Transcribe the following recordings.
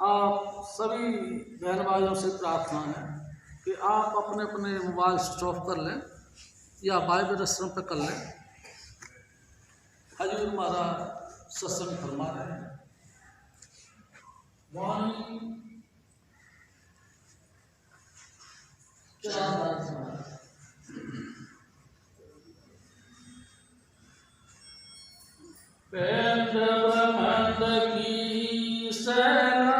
आप सभी बहन भाइयों से प्रार्थना है कि आप अपने अपने मोबाइल स्विच ऑफ कर लें या वाइब्रेशन पे कर लें। हजूर महाराज सत्संग फरमा रहे हैं। वाणी पेंद्र ब्रह्मांड की सेना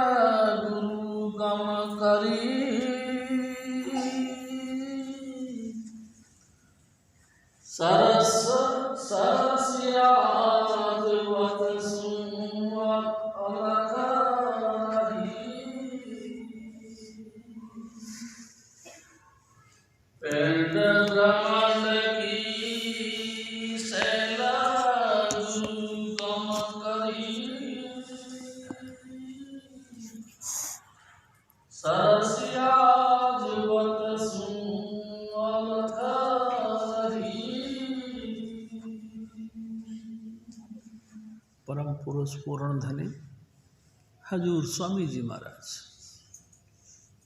गुरु गम करी, सरस सरसियाज वत सुमत अलग पेंद्र ब्रह्मांड की सेना गुरु गम करी, सरसियाज वत सुमत परम पुरुष पूर्ण धनी हजूर स्वामी जी महाराज,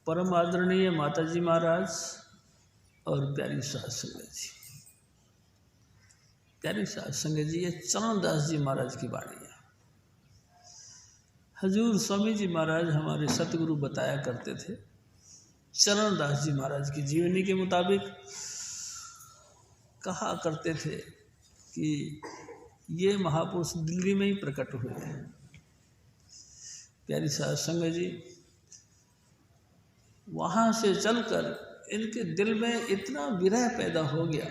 परम आदरणीय माता जी महाराज और प्यारी सास संगत जी। प्यारी सास संगत जी, ये चरणदास जी महाराज की वाणी है। हजूर स्वामी जी महाराज हमारे सतगुरु बताया करते थे, चरणदास जी महाराज की जीवनी के मुताबिक कहा करते थे कि ये महापुरुष दिल्ली में ही प्रकट हुए हैं। प्यारी सास संगत जी, वहाँ से चलकर इनके दिल में इतना विरह पैदा हो गया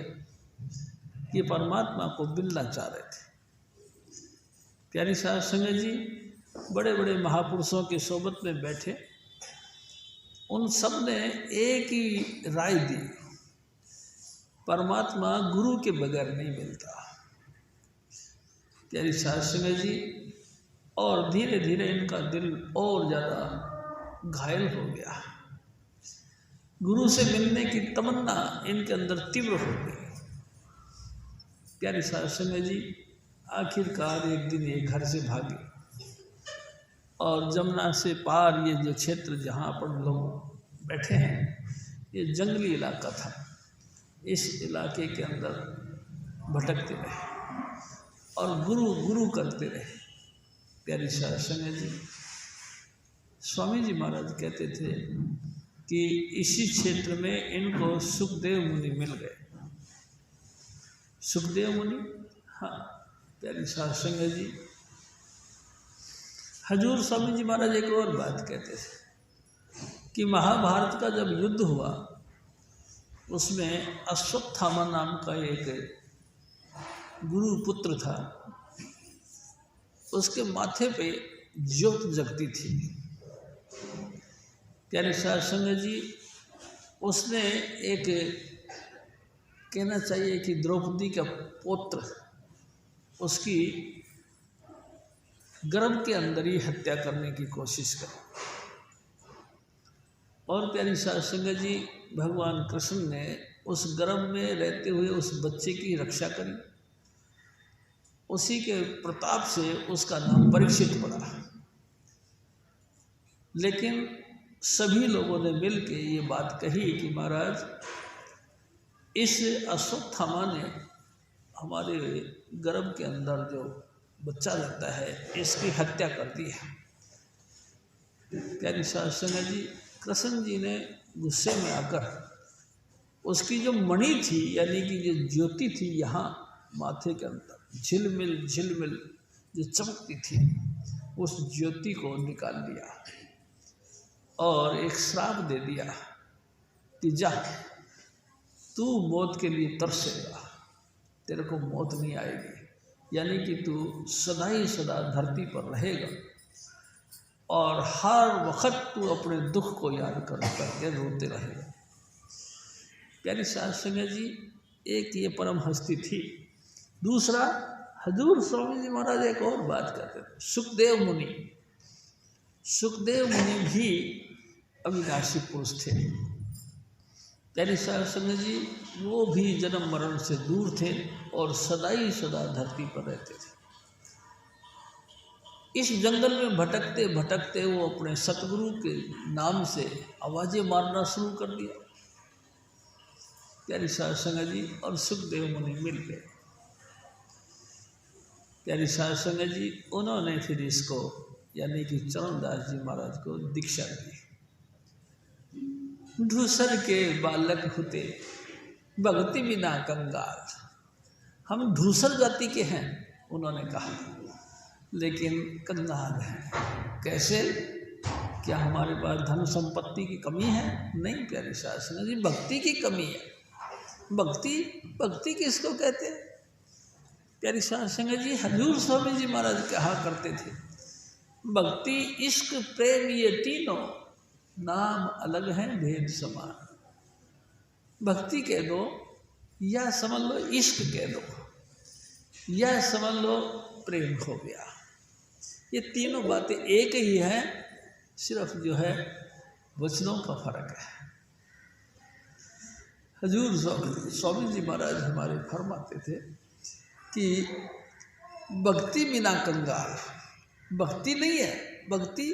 कि परमात्मा को मिलना चाह रहे थे। प्यारी सास संगत जी बड़े बड़े महापुरुषों की सोबत में बैठे, उन सब ने एक ही राय दी, परमात्मा गुरु के बगैर नहीं मिलता। प्यारी सास संगत जी, और धीरे धीरे इनका दिल और ज़्यादा घायल हो गया। गुरु से मिलने की तमन्ना इनके अंदर तीव्र हो गई। प्यारी सास संगत जी आखिरकार एक दिन ये घर से भागे और जमुना से पार ये जो क्षेत्र जहाँ पर लोग बैठे हैं, ये जंगली इलाका था। इस इलाके के अंदर भटकते रहे और गुरु गुरु करते रहे। प्यारी सास संगत जी, स्वामी जी महाराज कहते थे कि इसी क्षेत्र में इनको सुखदेव मुनि मिल गए। सुखदेव मुनि, हाँ प्यारी सास संगत जी, हजूर स्वामी जी महाराज एक और बात कहते थे कि महाभारत का जब युद्ध हुआ, उसमें अश्वत्थामा नाम का एक गुरु पुत्र था, उसके माथे पे ज्योत जगती थी। प्यारे सास संगत जी, उसने एक कहना चाहिए कि द्रौपदी का पुत्र उसकी गर्भ के अंदर ही हत्या करने की कोशिश करी। और प्यारी सास संगत जी, भगवान कृष्ण ने उस गर्भ में रहते हुए उस बच्चे की रक्षा करी। उसी के प्रताप से उसका नाम परीक्षित पड़ा। लेकिन सभी लोगों ने मिल के ये बात कही कि महाराज, इस अश्वत्थामा ने हमारे गर्भ के अंदर जो बच्चा लगता है, इसकी हत्या कर दी है। प्यारी सास संगत जी, कृष्ण जी ने गुस्से में आकर उसकी जो मणि थी, यानी कि जो ज्योति थी यहाँ माथे के अंदर झिलमिल झिलमिल जो चमकती थी, उस ज्योति को निकाल लिया और एक श्राप दे दिया कि जा, तू मौत के लिए तरसेगा, तेरे को मौत नहीं आएगी, यानी कि तू सदा ही सदा धरती पर रहेगा और हर वक्त तू अपने दुख को याद करके रोते रहेगा। प्यारी सास संगत जी, एक ये परम हस्ती थी। दूसरा, हजूर स्वामी जी महाराज एक और बात करते थे, सुखदेव मुनि। सुखदेव मुनि भी अविनाशी पुरुष थे। प्यारी सास संगत जी, वो भी जन्म मरण से दूर थे और सदा ही सदा धरती पर रहते थे। इस जंगल में भटकते भटकते वो अपने सतगुरु के नाम से आवाज़ें मारना शुरू कर दिया। प्यारी साध संगत जी और सुखदेव मुनि मिल गए। प्यारी साध संगत जी उन्होंने फिर इसको यानी कि चरणदास जी महाराज को दीक्षा दी। धूसर के बालक होते भक्ति बिना कंगाल। हम धूसर जाति के हैं उन्होंने कहा, लेकिन कंगाल हैं। कैसे? क्या हमारे पास धन संपत्ति की कमी है? नहीं प्यारे साध संगत जी, भक्ति की कमी है। भक्ति किसको कहते हैं? प्यारी साध संगत जी हजूर स्वामी जी महाराज कहा करते थे, भक्ति इश्क प्रेम ये तीनों नाम अलग हैं भेद समान। भक्ति कह दो या समझ लो इश्क कह दो या समझ लो प्रेम हो गया, ये तीनों बातें एक ही हैं, सिर्फ जो है वचनों का फर्क है। हजूर स्वामी जी महाराज हमारे फरमाते थे कि भक्ति बिना कंगाल। भक्ति नहीं है, भक्ति।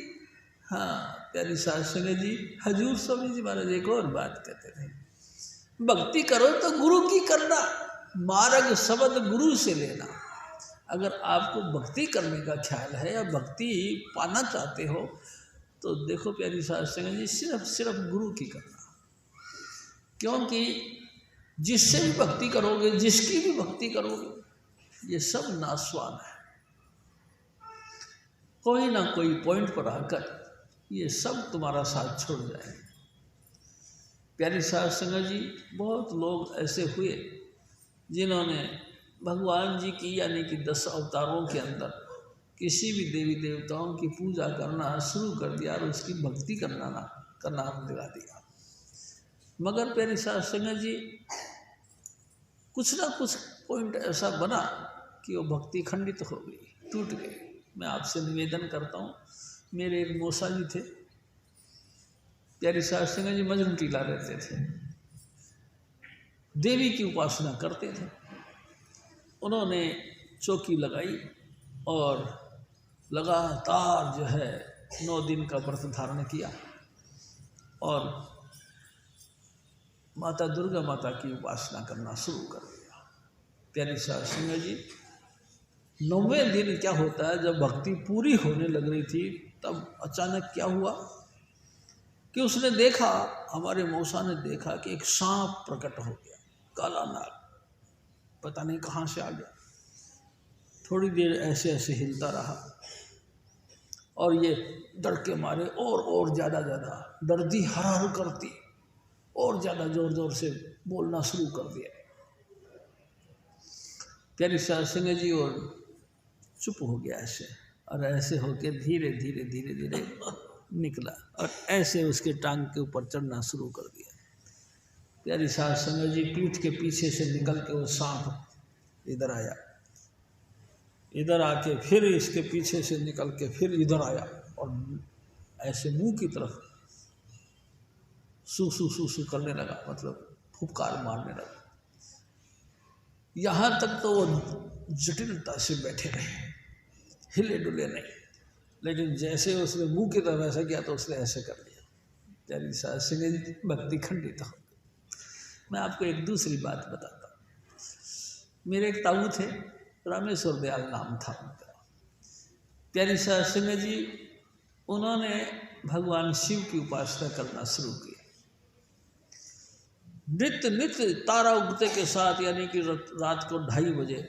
हाँ प्यारी साध संगत जी हजूर स्वामी जी महाराज एक और बात कहते थे, भक्ति करो तो गुरु की करना, मार्ग शब्द गुरु से लेना। अगर आपको भक्ति करने का ख्याल है या भक्ति पाना चाहते हो तो देखो प्यारी साध संगत जी सिर्फ गुरु की करना। क्योंकि जिससे भी भक्ति करोगे, जिसकी भी भक्ति करोगे, ये सब नासवान है। कोई ना कोई पॉइंट पर आकर ये सब तुम्हारा साथ छोड़ जाएंगे। प्यारी साध संगत जी बहुत लोग ऐसे हुए जिन्होंने भगवान जी की यानी कि 10 अवतारों के अंदर किसी भी देवी देवताओं की पूजा करना शुरू कर दिया और उसकी भक्ति करना का नाम दिला दिया। मगर प्यारी साध संगत जी कुछ ना कुछ पॉइंट ऐसा बना कि वो भक्ति खंडित हो गई, टूट गई। मैं आपसे निवेदन करता हूँ, मेरे एक मौसा जी थे, प्यारी साध संगत जी मजनू टीला रहते थे, देवी की उपासना करते थे। उन्होंने चौकी लगाई और लगातार जो है 9 दिन का व्रत धारण किया और माता दुर्गा माता की उपासना करना शुरू कर दिया। प्यारी साध संगत जी 9वें दिन क्या होता है, जब भक्ति पूरी होने लग रही थी तब अचानक क्या हुआ कि उसने देखा, हमारे मौसा ने देखा कि एक सांप प्रकट हो गया, काला नाग, पता नहीं कहाँ से आ गया। थोड़ी देर ऐसे ऐसे हिलता रहा और ये डर के मारे और ज़्यादा दर्दी हर हर करती और ज़्यादा ज़ोर ज़ोर से बोलना शुरू कर दिया। प्यारी साध संगत जी और चुप हो गया ऐसे, और ऐसे होके धीरे धीरे निकला और ऐसे उसके टांग के ऊपर चढ़ना शुरू कर दिया। प्यारी साध संगत जी पीठ के पीछे से निकल के वो सांप इधर आया, इधर आके फिर इसके पीछे से निकल के फिर इधर आया और ऐसे मुंह की तरफ सू सू करने लगा, मतलब फुफकार मारने लगा। यहाँ तक तो वो जटिलता से बैठे रहे, हिले डुले नहीं, लेकिन जैसे उसने मुंह की तरफ ऐसा किया तो उसने ऐसे कर दिया। प्यारी साध संगत जी भक्ति खंडित हो। मैं आपको एक दूसरी बात बताता हूँ। मेरे एक ताऊ थे, रामेश्वर दयाल नाम था उनका। प्यारी साध संगत जी उन्होंने भगवान शिव की उपासना करना शुरू किया। नित्य तारा उगते के साथ, यानी कि रात को 2:30 बजे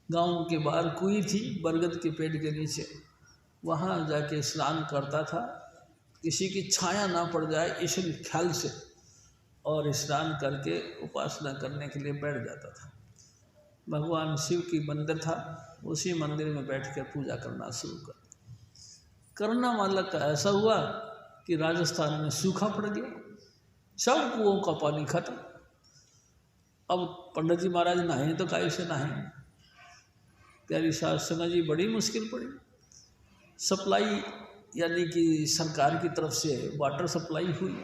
गांव के बाहर कुई थी बरगद के पेड़ के नीचे, वहाँ जाके स्नान करता था, किसी की छाया ना पड़ जाए इस ख्याल से, और स्नान करके उपासना करने के लिए बैठ जाता था। भगवान शिव की मंदिर था, उसी मंदिर में बैठ कर पूजा करना शुरू करना मतलब का ऐसा हुआ कि राजस्थान में सूखा पड़ गया, सब कुओं का पानी खत्म। अब पंडित जी महाराज नहाए तो काहे से नहाए। प्यारी साध संगत जी बड़ी मुश्किल पड़ी। सप्लाई यानी कि सरकार की तरफ से वाटर सप्लाई हुई,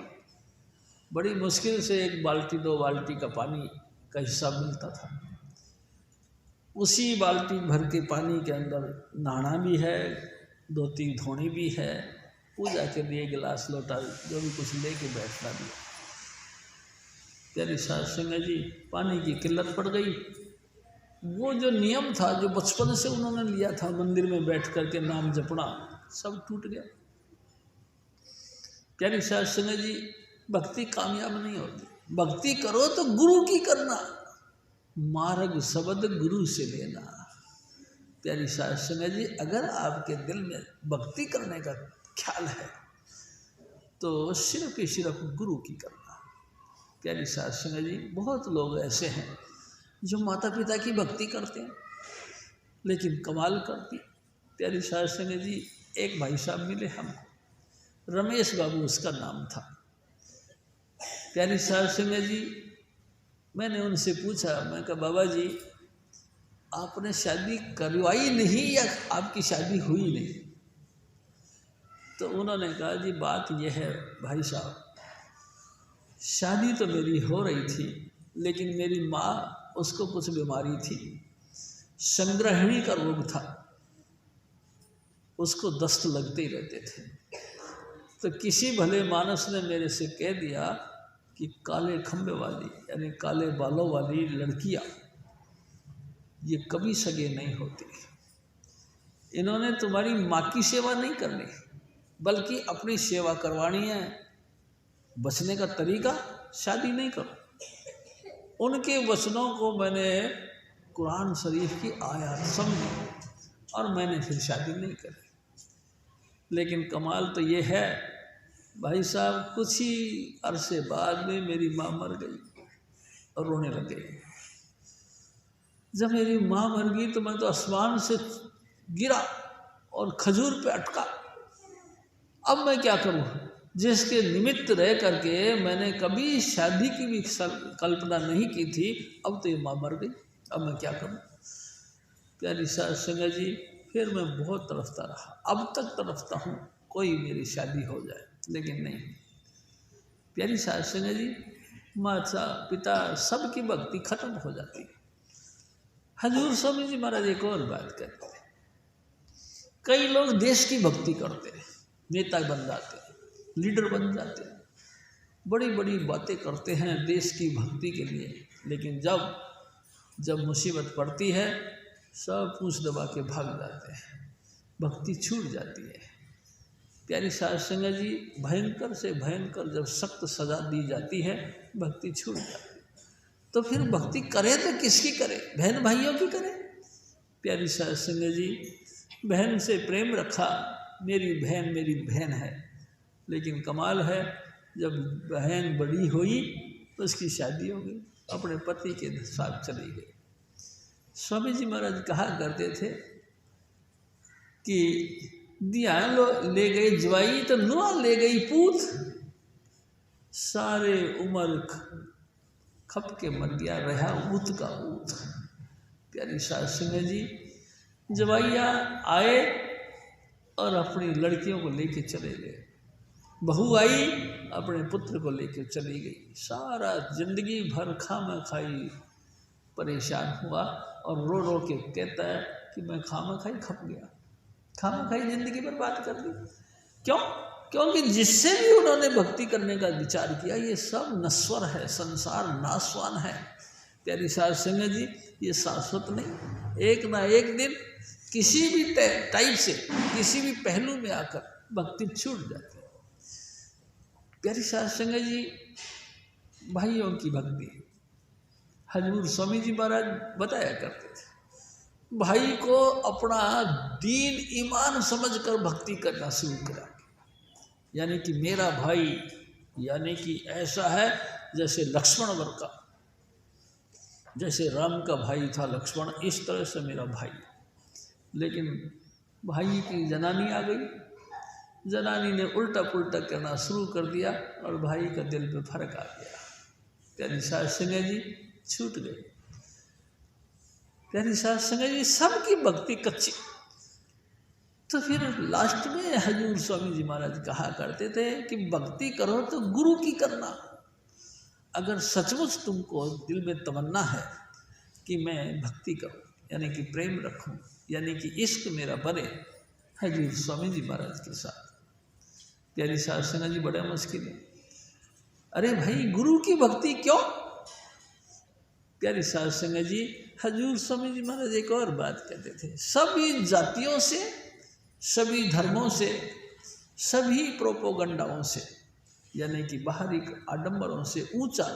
बड़ी मुश्किल से 1 बाल्टी 2 बाल्टी का पानी का हिस्सा मिलता था। उसी बाल्टी भर के पानी के अंदर नहाना भी है, धोती धोनी भी है, पूजा के लिए गिलास लोटा जो भी कुछ लेके बैठना भी है। प्यारी साध संगत जी, पानी की किल्लत पड़ गई। वो जो नियम था जो बचपन से उन्होंने लिया था मंदिर में बैठ करके नाम जपना, सब टूट गया। प्यारी साध संगत जी, भक्ति कामयाब नहीं होती। भक्ति करो तो गुरु की करना, मार्ग शब्द गुरु से लेना। प्यारी साध संगत जी, अगर आपके दिल में भक्ति करने का ख्याल है तो सिर्फ ही सिर्फ गुरु की करना। प्यारी साध संगत जी, बहुत लोग ऐसे हैं जो माता पिता की भक्ति करते हैं लेकिन कमाल करती। प्यारी साध संगत जी, एक भाई साहब मिले हमको, रमेश बाबू उसका नाम था। प्यारी साध संगत जी, मैंने उनसे पूछा, मैं कहा बाबा जी आपने शादी करवाई नहीं या आपकी शादी हुई नहीं? तो उन्होंने कहा जी बात यह है भाई साहब, शादी तो मेरी हो रही थी लेकिन मेरी माँ, उसको कुछ बीमारी थी, संग्रहणी का रोग था, उसको दस्त लगते ही रहते थे। तो किसी भले मानस ने मेरे से कह दिया कि काले खंबे वाली यानी काले बालों वाली लड़कियां ये कभी सगे नहीं होती। इन्होंने तुम्हारी माँ की सेवा नहीं करनी बल्कि अपनी सेवा करवानी है। बचने का तरीका शादी नहीं करो। उनके वचनों को मैंने कुरान शरीफ की आयत समझी और मैंने फिर शादी नहीं करी। लेकिन कमाल तो ये है भाई साहब, कुछ ही अरसे बाद में मेरी माँ मर गई और रोने लग गई। जब मेरी माँ मर गई तो मैं तो आसमान से गिरा और खजूर पे अटका। अब मैं क्या करूँ, जिसके निमित्त रह करके मैंने कभी शादी की भी कल्पना नहीं की थी, अब तो ये माँ मर गई, अब मैं क्या करूँ। प्यारी साध संगत जी, फिर मैं बहुत तड़पता रहा, अब तक तड़पता हूँ कोई मेरी शादी हो जाए, लेकिन नहीं। प्यारी साध संगत जी, माता पिता सबकी भक्ति खत्म हो जाती है। हजूर स्वामी जी महाराज एक और बात कहते हैं, कई लोग देश की भक्ति करते हैं, नेता बन जाते हैं, लीडर बन जाते हैं, बड़ी बड़ी बातें करते हैं देश की भक्ति के लिए, लेकिन जब मुसीबत पड़ती है सब पूंछ दबा के भाग जाते हैं, भक्ति छूट जाती है। प्यारी साध संगत जी, भयंकर से भयंकर जब सख्त सजा दी जाती है भक्ति छूट जाती है। तो फिर भक्ति करे तो किसकी करे, बहन भाइयों की करे। प्यारी साध संगत जी, बहन से प्रेम रखा, मेरी बहन है, लेकिन कमाल है जब बहन बड़ी हुई तो उसकी शादी हो गई, अपने पति के साथ चली गई। स्वामी जी महाराज कहा करते थे कि दिया ले गई जवाई तो नुआ ले गई पूत, सारे उम्र खप के मर गया रहा ऊत का ऊत। प्यारी साध संगत जी, जवाइया आए और अपनी लड़कियों को लेके चले गए, बहू आई अपने पुत्र को लेकर चली गई। सारा जिंदगी भर खामा खाई परेशान हुआ और रो रो के कहता है कि मैं खामा खाई खप गया, खामा खाई जिंदगी बर्बाद कर दी। क्यों? क्योंकि जिससे भी उन्होंने भक्ति करने का विचार किया ये सब नश्वर है, संसार नाशवान है। प्यारी साध संगत जी, ये शाश्वत नहीं, एक ना एक दिन किसी भी टाइप से किसी भी पहलू में आकर भक्ति छूट जाती है। प्यारी साध संगत जी, भाइयों की भक्ति हजूर स्वामी जी महाराज बताया करते थे, भाई को अपना दीन ईमान समझकर भक्ति करना शुरू करा। यानी कि मेरा भाई, यानी कि ऐसा है जैसे लक्ष्मण वर का, जैसे राम का भाई था लक्ष्मण, इस तरह से मेरा भाई। लेकिन भाई की जनानी आ गई, जनानी ने उल्टा पुल्टा करना शुरू कर दिया और भाई का दिल पे फर्क आ गया। प्यारी साध संगत जी, छूट गई। प्यारी साध संगत जी, सबकी भक्ति कच्ची। तो फिर लास्ट में हजूर स्वामी जी महाराज कहा करते थे कि भक्ति करो तो गुरु की करना। अगर सचमुच तुमको दिल में तमन्ना है कि मैं भक्ति करूं, यानी कि प्रेम रखूं, यानी कि इश्क मेरा बने हजूर स्वामी जी महाराज के साथ। प्यारी साध संगत जी बड़ा मुश्किल है। अरे भाई गुरु की भक्ति क्यों? प्यारी साध संगत जी हजूर स्वामी जी महाराज एक और बात कहते थे, सभी जातियों से, सभी धर्मों से, सभी प्रोपोगंडाओं से, यानी कि बाहरी आडंबरों से ऊंचा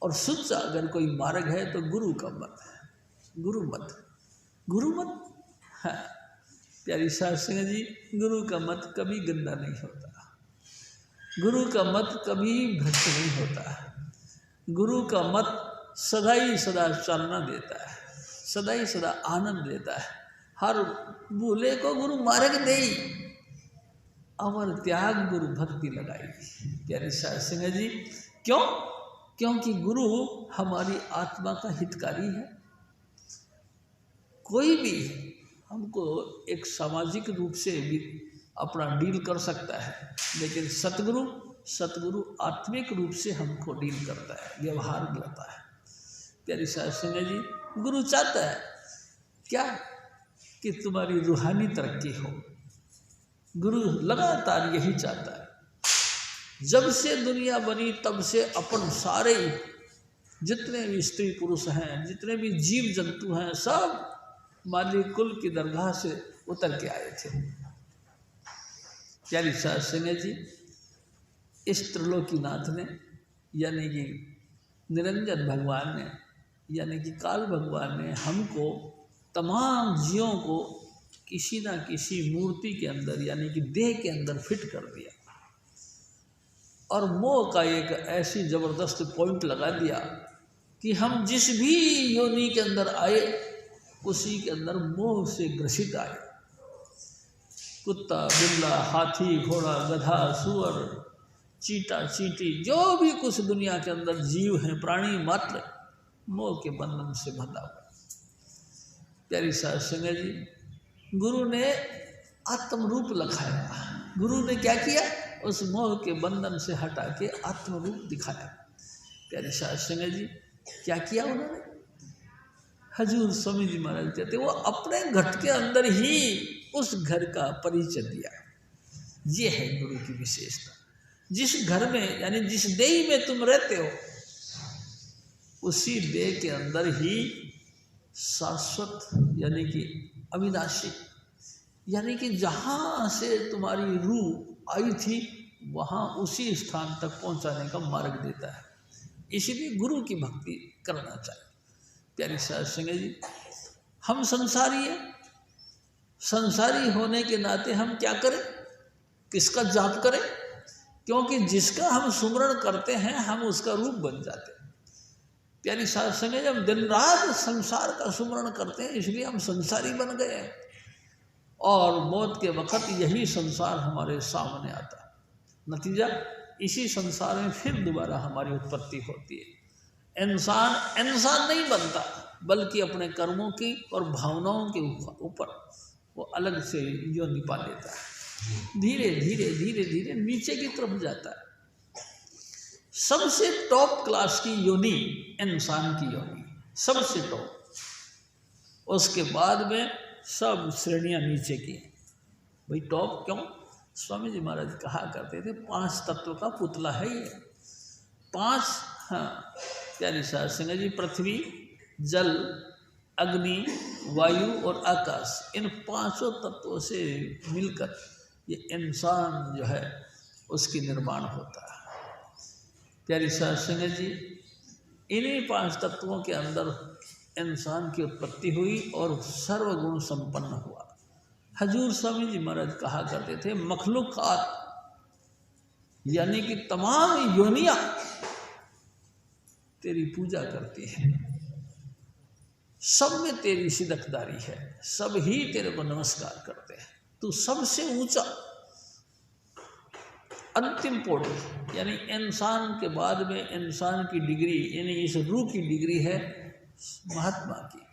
और सुच्चा अगर कोई मार्ग है तो गुरु का मत है। गुरु मत, गुरु मत। हाँ प्यारी साध संगत जी, गुरु का मत कभी गंदा नहीं होता, गुरु का मत कभी भ्रष्ट नहीं होता, गुरु का मत सदा ही सदा चालना देता है, सदा ही सदा आनंद देता है। हर भूले को गुरु मार्ग देई, अमर त्याग गुरु भक्ति लगाई। प्यारे साध संगत जी क्यों? क्योंकि गुरु हमारी आत्मा का हितकारी है। कोई भी हमको एक सामाजिक रूप से भी अपना डील कर सकता है, लेकिन सतगुरु आत्मिक रूप से हमको डील करता है, व्यवहार करता है। प्यारी साध संगत जी गुरु चाहता है क्या? कि तुम्हारी रूहानी तरक्की हो। गुरु लगातार यही चाहता है। जब से दुनिया बनी तब से अपन सारे जितने भी स्त्री पुरुष हैं, जितने भी जीव जंतु हैं, सब मालिक कुल की दरगाह से उतर के आए थे। प्यारी साध संगत जी इस त्रिलोकीनाथ ने, यानी कि निरंजन भगवान ने, यानी कि काल भगवान ने हमको, तमाम जीवों को किसी ना किसी मूर्ति के अंदर, यानी कि देह के अंदर फिट कर दिया और मोह का एक ऐसी ज़बरदस्त पॉइंट लगा दिया कि हम जिस भी योनि के अंदर आए उसी के अंदर मोह से ग्रसित आए। कुत्ता, बिल्ला, हाथी, घोड़ा, गधा, सुअर, चीटा, चींटी, जो भी कुछ दुनिया के अंदर जीव हैं, प्राणी मात्र, मोह के बंधन से बंधा हुआ। प्यारी साध संगत जी गुरु ने आत्म रूप लखाया। गुरु ने क्या किया? उस मोह के बंधन से हटा के आत्म रूप दिखाया। प्यारी साध संगत जी क्या किया उन्होंने? हजूर स्वामी जी महाराज कहते वो अपने घट के अंदर ही उस घर का परिचय दिया। ये है गुरु की विशेषता। जिस घर में, यानी जिस देह में तुम रहते हो, उसी देह के अंदर ही शाश्वत, यानी कि अविनाशी, यानी कि जहाँ से तुम्हारी रूह आई थी वहाँ उसी स्थान तक पहुँचाने का मार्ग देता है। इसीलिए गुरु की भक्ति करना चाहिए। प्यारी साध संगत जी हम संसारी हैं, संसारी होने के नाते हम क्या करें? किसका जाप करें? क्योंकि जिसका हम सुमरण करते हैं हम उसका रूप बन जाते हैं। प्यारी साध संगत जी हम दिन रात संसार का सुमरण करते हैं, इसलिए हम संसारी बन गए हैं और मौत के वक़्त यही संसार हमारे सामने आता है। नतीजा इसी संसार में फिर दोबारा हमारी उत्पत्ति होती है। इंसान इंसान नहीं बनता, बल्कि अपने कर्मों की और भावनाओं के ऊपर वो अलग से जो निपा लेता है, धीरे धीरे धीरे धीरे नीचे की तरफ जाता है। सबसे टॉप क्लास की योनि इंसान की योनि, सबसे टॉप। उसके बाद में सब श्रेणियाँ नीचे की। भाई टॉप क्यों? स्वामी जी महाराज कहा करते थे 5 तत्व का पुतला है ये। 5, हाँ प्यारी साध संगत जी, पृथ्वी, जल, अग्नि, वायु और आकाश, इन 5 तत्वों से मिलकर ये इंसान जो है उसकी निर्माण होता है। प्यारी साध संगत जी इन्हीं 5 तत्वों के अंदर इंसान की उत्पत्ति हुई और सर्वगुण संपन्न हुआ। हजूर स्वामी जी महाराज कहा करते थे मखलूकात, यानी कि तमाम योनियां तेरी पूजा करती हैं, सब में तेरी सिदकदारी है, सब ही तेरे को नमस्कार करते हैं। तू सबसे ऊंचा अंतिम पौड़ी, यानी इंसान के बाद में इंसान की डिग्री, यानी इस रूह की डिग्री है महात्मा की।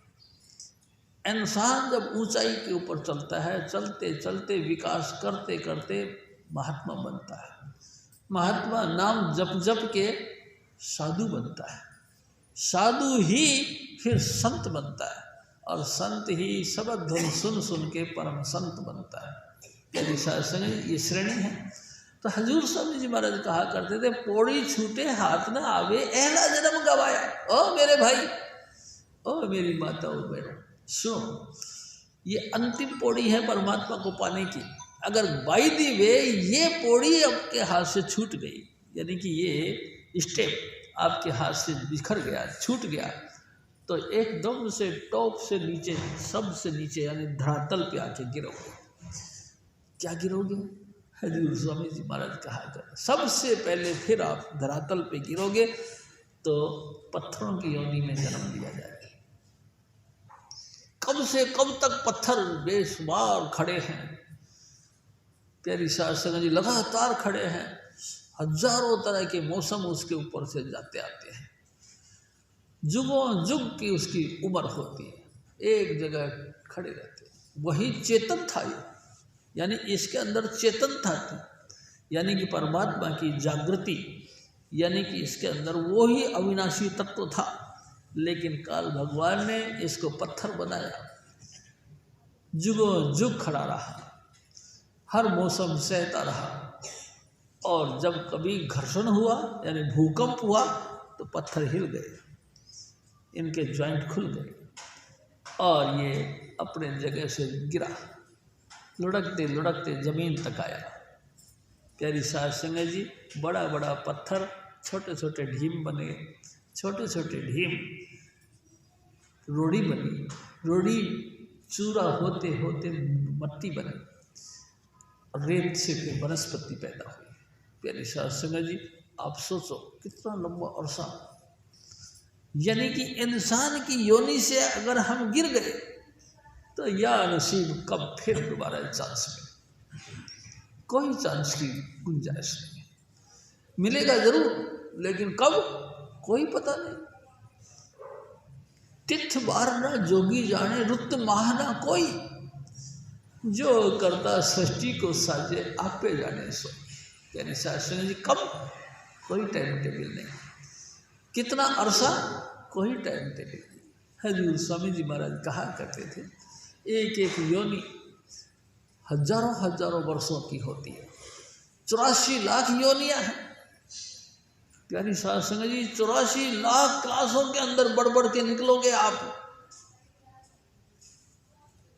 इंसान जब ऊंचाई के ऊपर चलता है, चलते चलते विकास करते करते महात्मा बनता है। महात्मा नाम जप जप के साधु बनता है, साधु ही फिर संत बनता है, और संत ही शब्द धुन सुन सुन के परम संत बनता है। यदि शासन ये श्रेणी है। तो हजूर स्वामी जी महाराज कहा करते थे, पौड़ी छूटे हाथ न आवे एहला जन्म गवाया। ओ मेरे भाई, ओ मेरी माता, ओ बहनों, सुनो, ये अंतिम पौड़ी है परमात्मा को पाने की। अगर बाई दी वे ये पौड़ी आपके हाथ से छूट गई, यानी कि ये स्टेप आपके हाथ से बिखर गया, छूट गया, तो एकदम से टॉप से नीचे, सबसे नीचे यानी धरातल पे आके गिरोगे। क्या गिरोगे? हजूर स्वामी जी महाराज कहा कर, सबसे पहले फिर आप धरातल पे गिरोगे तो पत्थरों की योनि में जन्म लिया जाएगा। कब से कब तक पत्थर बेशुमार खड़े हैं, प्यारी शासन जी लगातार खड़े हैं, हजारों तरह के मौसम उसके ऊपर से जाते आते हैं, जुगों जुग की उसकी उम्र होती है, एक जगह खड़े रहते हैं। वही चेतन था ये, यानी इसके अंदर चेतनता थी, यानी कि परमात्मा की जागृति, यानी कि इसके अंदर वो ही अविनाशी तत्व था। लेकिन काल भगवान ने इसको पत्थर बनाया, जुगों जुग खड़ा रहा, हर मौसम सहता रहा, और जब कभी घर्षण हुआ यानी भूकंप हुआ तो पत्थर हिल गए, इनके जॉइंट खुल गए और ये अपने जगह से गिरा, लुढ़कते लुढ़कते जमीन तक आया। प्यारी साध संगत जी, बड़ा बड़ा पत्थर, छोटे छोटे ढीम बने, छोटे छोटे ढीम, रोड़ी बनी, रोड़ी चूरा होते होते मट्टी बनी, रेत से फिर वनस्पति पैदा हुई। प्यारी साध संगत जी, आप सोचो कितना लंबा अरसा, यानी कि इंसान की योनि से अगर हम गिर गए तो या नसीब कब फिर दोबारा चांस मिले, कोई चांस की गुंजाइश नहीं। मिलेगा जरूर, लेकिन कब कोई पता नहीं। तिथ बार ना जोगी जाने, रुत माह ना कोई, जो करता सृष्टि को साजे आपे जाने सो। यानी शासन जी, कब कोई टाइम टेबल नहीं, कितना अरसा कोई टाइम टेबल नहीं। हजूर स्वामी जी महाराज कहा करते थे, एक एक योनि हजारों हजारों वर्षों की होती है, 84 लाख योनियां हैं। प्यारी साध संगत जी, 84 लाख क्लासों के अंदर बढ़ बढ़ के निकलोगे आप,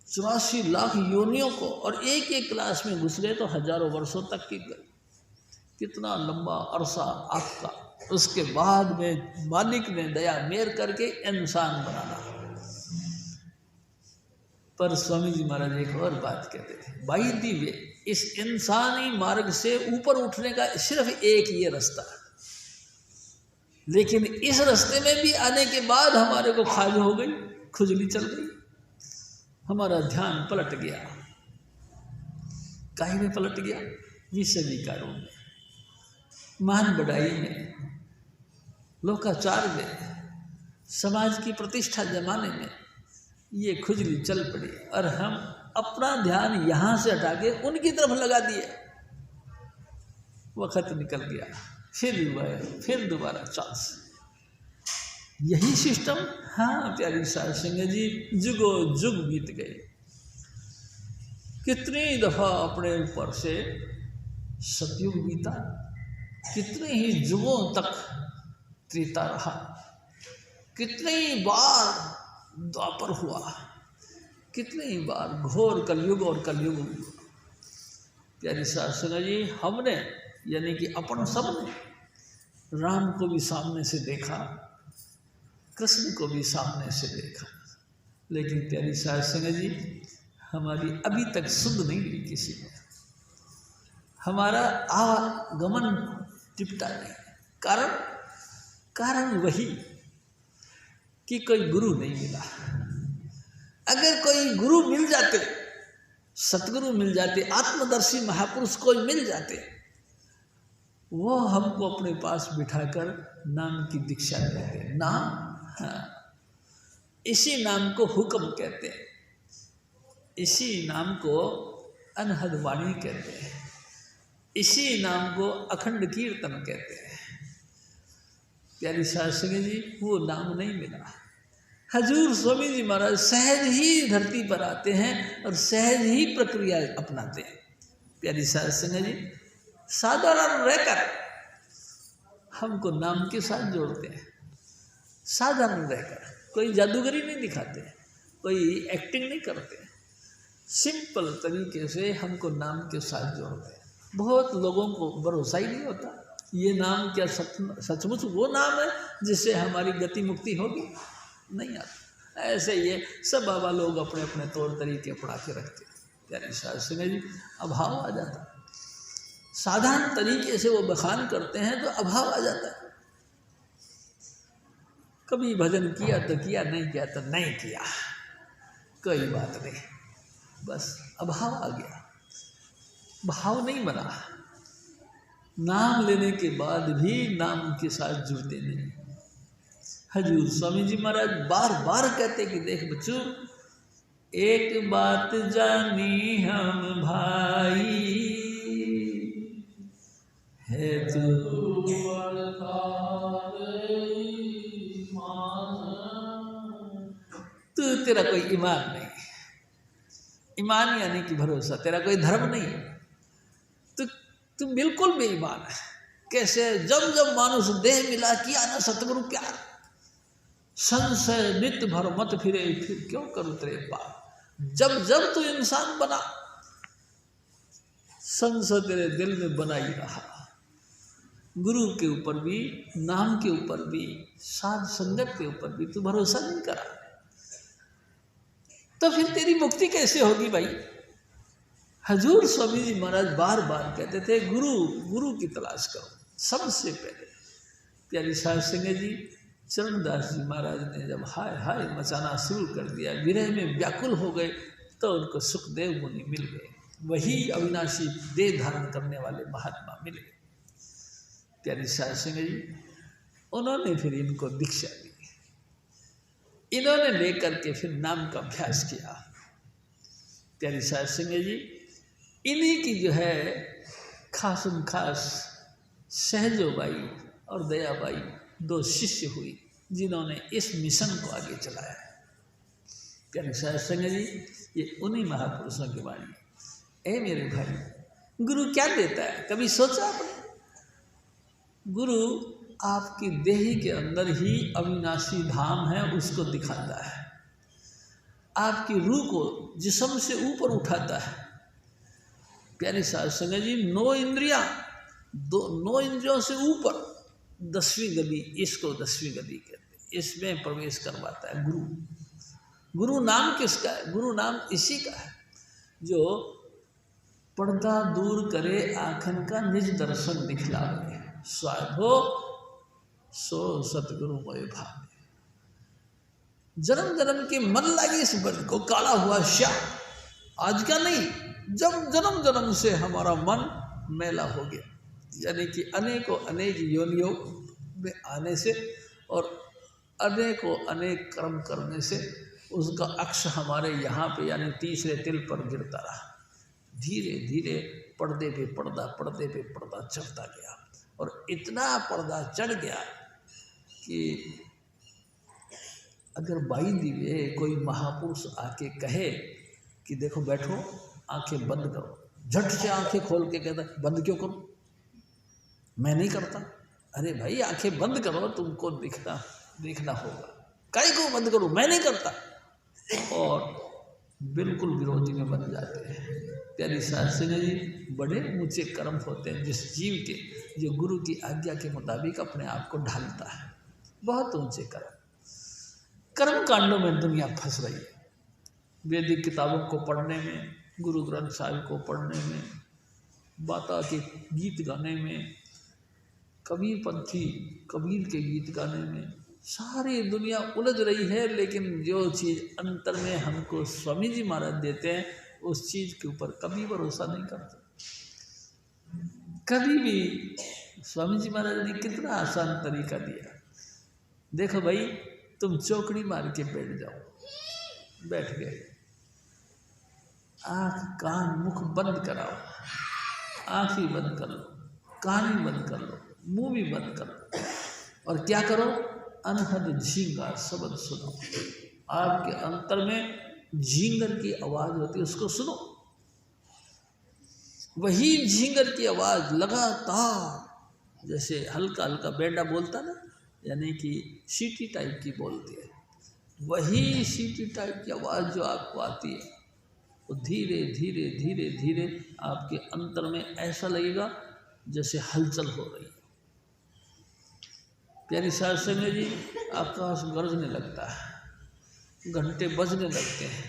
84 लाख योनियों को, और एक एक क्लास में घुस गए तो हजारों वर्षों तक की गए। कितना लंबा अरसा आपका, उसके बाद में मालिक ने दया मेर करके इंसान बनाना। पर स्वामी जी महाराज एक और बात कहते थे, बाई दी वे, इस इंसानी मार्ग से ऊपर उठने का सिर्फ एक ये रास्ता है, लेकिन इस रास्ते में भी आने के बाद हमारे को खाज हो गई, खुजली चल गई, हमारा ध्यान पलट गया। काहे में पलट गया? विषय विकारों में, मान बढ़ाई में, लोकाचार में, समाज की प्रतिष्ठा जमाने में ये खुजली चल पड़ी, और हम अपना ध्यान यहाँ से हटा के उनकी तरफ लगा दिए। वक्त निकल गया, फिर दोबारा चांस, यही सिस्टम। हाँ प्यारी साध संगत जी, जुगो जुग बीत गए, कितनी दफा अपने ऊपर से सतयुग बीता, कितने ही जुगों तक त्रेता रहा, कितनी बार द्वापर हुआ, कितनी बार घोर कलयुग और कलयुग। प्यारी साध संगत जी, हमने यानी कि अपन सब ने राम को भी सामने से देखा, कृष्ण को भी सामने से देखा, लेकिन प्यारी साध संगत जी, हमारी अभी तक सुध नहीं ली किसी ने, हमारा आगमन टिपटा नहीं। कारण वही कि कोई गुरु नहीं मिला। अगर कोई गुरु मिल जाते, सतगुरु मिल जाते, आत्मदर्शी महापुरुष कोई मिल जाते, वो हमको अपने पास बिठाकर नाम की दीक्षा देते। नाम, हाँ, इसी नाम को हुक्म कहते हैं, इसी नाम को अनहद वाणी कहते हैं, इसी नाम को अखंड कीर्तन कहते हैं। प्यारी साध संगत जी, वो नाम नहीं मिला। हजूर स्वामी जी महाराज सहज ही धरती पर आते हैं और सहज ही प्रक्रिया अपनाते हैं। प्यारी साध संगत जी, साधारण रहकर हमको नाम के साथ जोड़ते हैं। साधारण रहकर, कोई जादूगरी नहीं दिखाते, कोई एक्टिंग नहीं करते, सिंपल तरीके से हमको नाम के साथ जोड़ते हैं। बहुत लोगों को भरोसा ही नहीं होता ये नाम क्या सचमुच वो नाम है जिससे हमारी गति मुक्ति होगी, नहीं आता। ऐसे ये सब बाबा लोग अपने अपने तौर तरीके अपना के रखते हैं। प्यारे साध संगत जी, अभाव आ जाता है। साधारण तरीके से वो बखान करते हैं तो अभाव आ जाता है। कभी भजन किया तो किया, नहीं किया तो नहीं किया, कोई बात नहीं, बस अभाव आ गया, भाव नहीं बना। नाम लेने के बाद भी नाम के साथ जुड़ते नहीं। हजूर स्वामी जी महाराज बार बार कहते कि देख बच्चों, एक बात जानी हम भाई है तू तेरा कोई ईमान नहीं, ईमान यानी कि भरोसा, तेरा कोई धर्म नहीं, तू बिल्कुल बेईमान है। कैसे? जब जब मानुष देह मिला किया ना सतगुरु प्यार, संशय नित भर मत फिरे, फिर क्यों करूं तेरे पार। जब जब तू इंसान बना, संशय तेरे दिल में बना ही रहा। गुरु के ऊपर भी, नाम के ऊपर भी, साध संगत के ऊपर भी तू भरोसा नहीं करा, तो फिर तेरी मुक्ति कैसे होगी भाई। हजूर स्वामी जी महाराज बार बार कहते थे गुरु की तलाश करो सबसे पहले। प्यारी साध संगत जी, चरणदास जी महाराज ने जब हाय हाय मचाना शुरू कर दिया, विरह में व्याकुल हो गए, तो उनको सुखदेव मुनि मिल गए। वही अविनाशी देह धारण करने वाले महात्मा मिल गए। प्यारी साध संगत जी, उन्होंने फिर इनको दीक्षा दी। इन्होंने लेकर के फिर नाम का अभ्यास किया। प्यारी साध संगत जी, इन्हीं की जो है खासम खास सहजोबाई और दयाबाई दो शिष्य हुई जिन्होंने इस मिशन को आगे चलाया। प्यारे साध संगत जी, ये उन्हीं महापुरुषों की वाणी है। ए मेरे भाई, गुरु क्या देता है, कभी सोचा आपने? गुरु आपकी देही के अंदर ही अविनाशी धाम है, उसको दिखाता है। आपकी रूह को जिस्म से ऊपर उठाता है। प्यारी साध संगत जी, 9 इंद्रियों से ऊपर 10वीं गति, इसको 10वीं गति कहते हैं, इसमें प्रवेश करवाता है गुरु। गुरु नाम किसका है? गुरु नाम इसी का है जो पर्दा दूर करे आँखन का निज दर्शन दिखलावे, साधो सो सतगुरु मोय भावे। जन्म जन्म के मन लागे इस बन को, काला हुआ श्याम आज का नहीं, जब जन्म जन्म से हमारा मन मैला हो गया, यानी कि अनेकों अनेक योनियों में आने से और अनेकों अनेक कर्म करने से उसका अक्ष हमारे यहाँ पे यानी तीसरे तिल पर गिरता रहा। धीरे धीरे पर्दे पे पर्दा चढ़ता गया और इतना पर्दा चढ़ गया कि अगर बाई दिवे कोई महापुरुष आके कहे कि देखो बैठो, आंखें बंद करो, झट से आंखें खोल के कहता बंद क्यों करूं, मैं नहीं करता। अरे भाई आंखें बंद करो, तुमको देखना होगा, काहे को बंद करो, मैं नहीं करता। और बिल्कुल विरोधी में बन जाते हैं। प्यारी साध संगत जी, बड़े ऊंचे कर्म होते हैं जिस जीव के, जो गुरु की आज्ञा के मुताबिक अपने आप को ढालता है। बहुत ऊंचे कर्म कांडों में दुनिया फंस रही है। वैदिक किताबों को पढ़ने में, गुरु ग्रंथ साहिब को पढ़ने में, बाता के गीत गाने में, कबीर के गीत गाने में, सारी दुनिया उलझ रही है। लेकिन जो चीज़ अंतर में हमको स्वामी जी महाराज देते हैं, उस चीज़ के ऊपर कभी भरोसा नहीं करते। कभी भी स्वामी जी महाराज ने कितना आसान तरीका दिया। देखो भाई, तुम चौकड़ी मार के बैठ जाओ, बैठ गए, आँख कान मुख बंद कराओ, आँख ही बंद कर लो, कान ही बंद कर लो, मुंह भी बंद कर लो, और क्या करो, अनहद झींगा शब्द सुनो। आपके अंतर में झींगर की आवाज़ होती है, उसको सुनो। वही झींगर की आवाज़ लगातार जैसे हल्का हल्का बेंडा बोलता ना, यानी कि सीटी टाइप की बोलती है, वही सीटी टाइप की आवाज़ जो आपको आती है, वो धीरे धीरे धीरे धीरे आपके अंतर में ऐसा लगेगा जैसे हलचल हो रही है। प्यारी साध संगत जी, आकाश गरजने लगता है, घंटे बजने लगते हैं,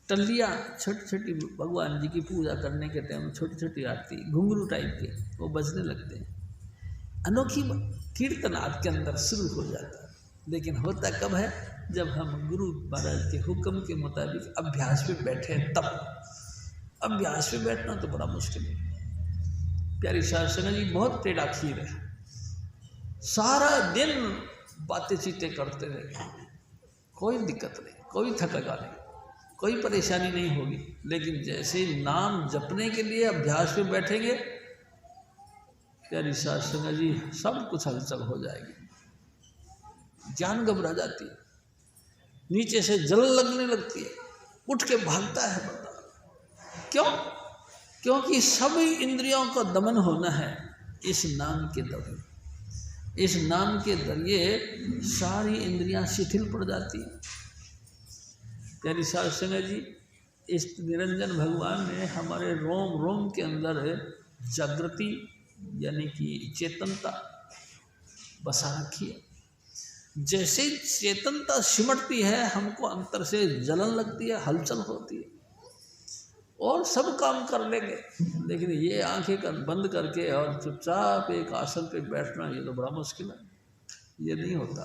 टल्लियाँ छोटी छोटी भगवान जी की पूजा करने के टाइम छोटी छोटी आती घुंघरू टाइप के वो बजने लगते हैं। अनोखी कीर्तन आपके अंदर शुरू हो जाता है। लेकिन होता कब है? जब हम गुरु महाराज के हुक्म के मुताबिक अभ्यास पे बैठे हैं तब। अभ्यास पे बैठना तो बड़ा मुश्किल है। प्यारी साध संगत जी, बहुत टेढ़ा खीर है, सारा दिन बातें चीतें करते रहे, कोई दिक्कत नहीं, कोई थकागा नहीं, कोई परेशानी नहीं होगी। लेकिन जैसे नाम जपने के लिए अभ्यास पे बैठेंगे, प्यारी साध संगत जी, सब कुछ हलचल हो जाएगी, जान घबरा जाती है, नीचे से जलन लगने लगती है, उठ के भागता है बंदा। क्यों? क्योंकि सभी इंद्रियों का दमन होना है इस नाम के जरिए। इस नाम के जरिए सारी इंद्रियां शिथिल पड़ जाती हैं। प्यारी साध संगत जी, इस निरंजन भगवान ने हमारे रोम रोम के अंदर जागृति यानी कि चेतनता बसा रखी है। जैसे चेतनता सिमटती है, हमको अंतर से जलन लगती है, हलचल होती है और सब काम कर लेंगे। लेकिन ये आंखें बंद करके और चुपचाप एक आसन पे बैठना, ये तो बड़ा मुश्किल है, ये नहीं होता।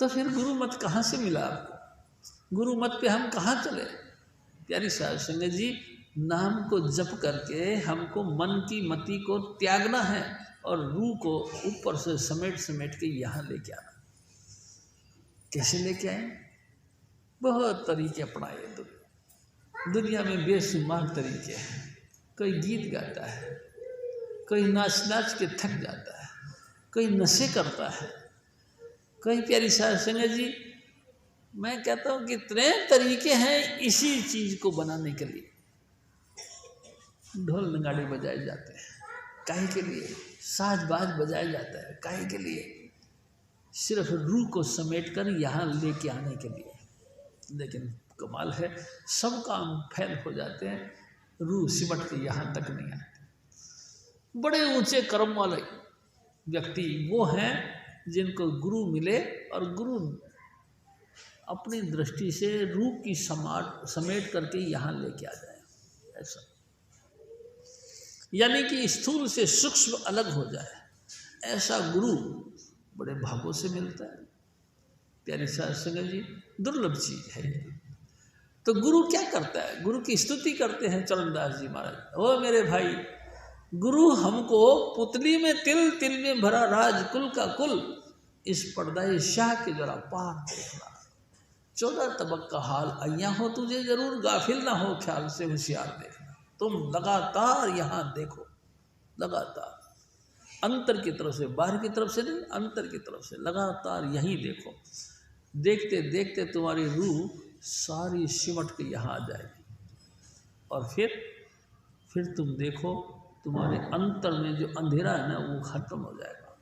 तो फिर गुरु मत कहाँ से मिला आपको? गुरु मत पे हम कहाँ चले? प्यारी साध संगत जी, नाम को जप करके हमको मन की मति को त्यागना है और रूह को ऊपर से समेट समेट के यहाँ लेके आना। कैसे लेके आए? बहुत तरीके अपनाए। दुनिया में बेशुमार तरीके हैं। कोई गीत गाता है, कोई नाच नाच के थक जाता है, कोई नशे करता है, कोई प्यारी साध संगत जी, मैं कहता हूँ कितने तरीके हैं इसी चीज़ को बनाने के लिए। ढोल नगाड़े बजाए जाते हैं, काहे के लिए? साज बाज बजाया जाता है, काहे के लिए? सिर्फ रूह को समेट कर यहाँ लेके आने के लिए। लेकिन कमाल है, सब काम फैल हो जाते हैं, रूह सिमट के यहाँ तक नहीं आती। बड़े ऊंचे कर्म वाले व्यक्ति वो हैं जिनको गुरु मिले और गुरु अपनी दृष्टि से रूह की समेट करके यहाँ लेके आ जाए। ऐसा यानी कि स्थूल से सूक्ष्म अलग हो जाए, ऐसा गुरु बड़े भागों से मिलता है। प्यारी साध संगत जी, दुर्लभ चीज है ये। तो गुरु क्या करता है? गुरु की स्तुति करते हैं चरणदास जी महाराज। ओ मेरे भाई, गुरु हमको पुतली में तिल तिल में भरा राज कुल का कुल, इस पर्दाए शाह के जरा पार देखना। 14 तबक का हाल अय्या हो तुझे जरूर, गाफिल ना हो ख्याल से होशियार देखना। तुम लगातार यहाँ देखो, लगातार अंतर की तरफ से, बाहर की तरफ से नहीं, अंतर की तरफ से लगातार यहीं देखो। देखते देखते तुम्हारी रूह सारी सिमट के यहाँ आ जाएगी और फिर तुम देखो तुम्हारे अंतर में जो अंधेरा है ना, वो खत्म हो जाएगा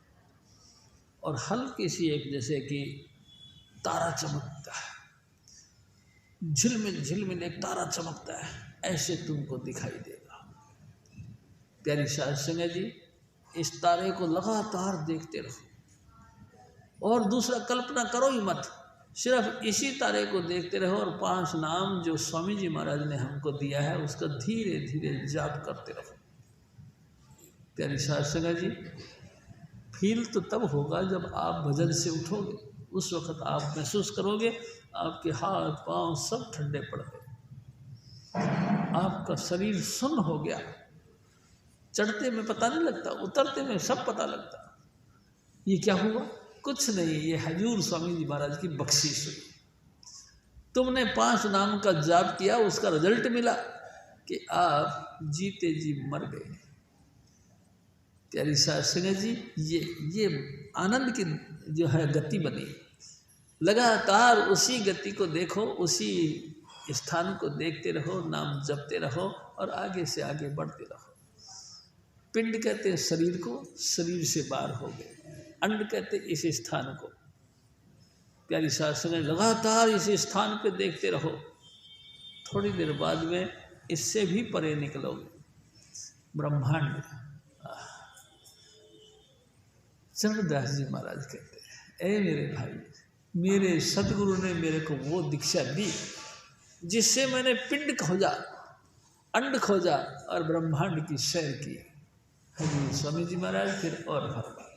और हल्की सी एक जैसे कि तारा चमकता है, झिलमिल झिलमिल एक तारा चमकता है, ऐसे तुमको दिखाई देगा। प्यारी साध संगत जी, इस तारे को लगातार देखते रहो और दूसरा कल्पना करो ही मत, सिर्फ इसी तारे को देखते रहो और 5 नाम जो स्वामी जी महाराज ने हमको दिया है उसका धीरे धीरे जाप करते रहो। प्यारी साध संगत जी, फील तो तब होगा जब आप भजन से उठोगे, उस वक्त आप महसूस करोगे आपके हाथ पांव सब ठंडे पड़ गए, आपका शरीर सुन्न हो गया। चढ़ते में पता नहीं लगता, उतरते में सब पता लगता। ये क्या हुआ? कुछ नहीं, ये हजूर स्वामी जी महाराज की बख्शिश हुई। तुमने 5 नाम का जाप किया, उसका रिजल्ट मिला कि आप जीते जी मर गए। प्यारी साध संगत जी, ये आनंद की जो है गति बनी। लगातार उसी गति को देखो, उसी स्थान को देखते रहो, नाम जपते रहो और आगे से आगे बढ़ते रहो। पिंड कहते हैं शरीर को, शरीर से बाहर हो गए। अंड कहते इस स्थान को। प्यारी शास्त्र ने लगातार इस स्थान पे देखते रहो, थोड़ी देर बाद में इससे भी परे निकलोगे, ब्रह्मांड। चरणदास जी महाराज कहते हैं, ए मेरे भाई, मेरे सदगुरु ने मेरे को वो दीक्षा दी जिससे मैंने पिंड खोजा, अंड खोजा और ब्रह्मांड की सैर की। हजूर स्वामी जी महाराज फिर और फरमाए,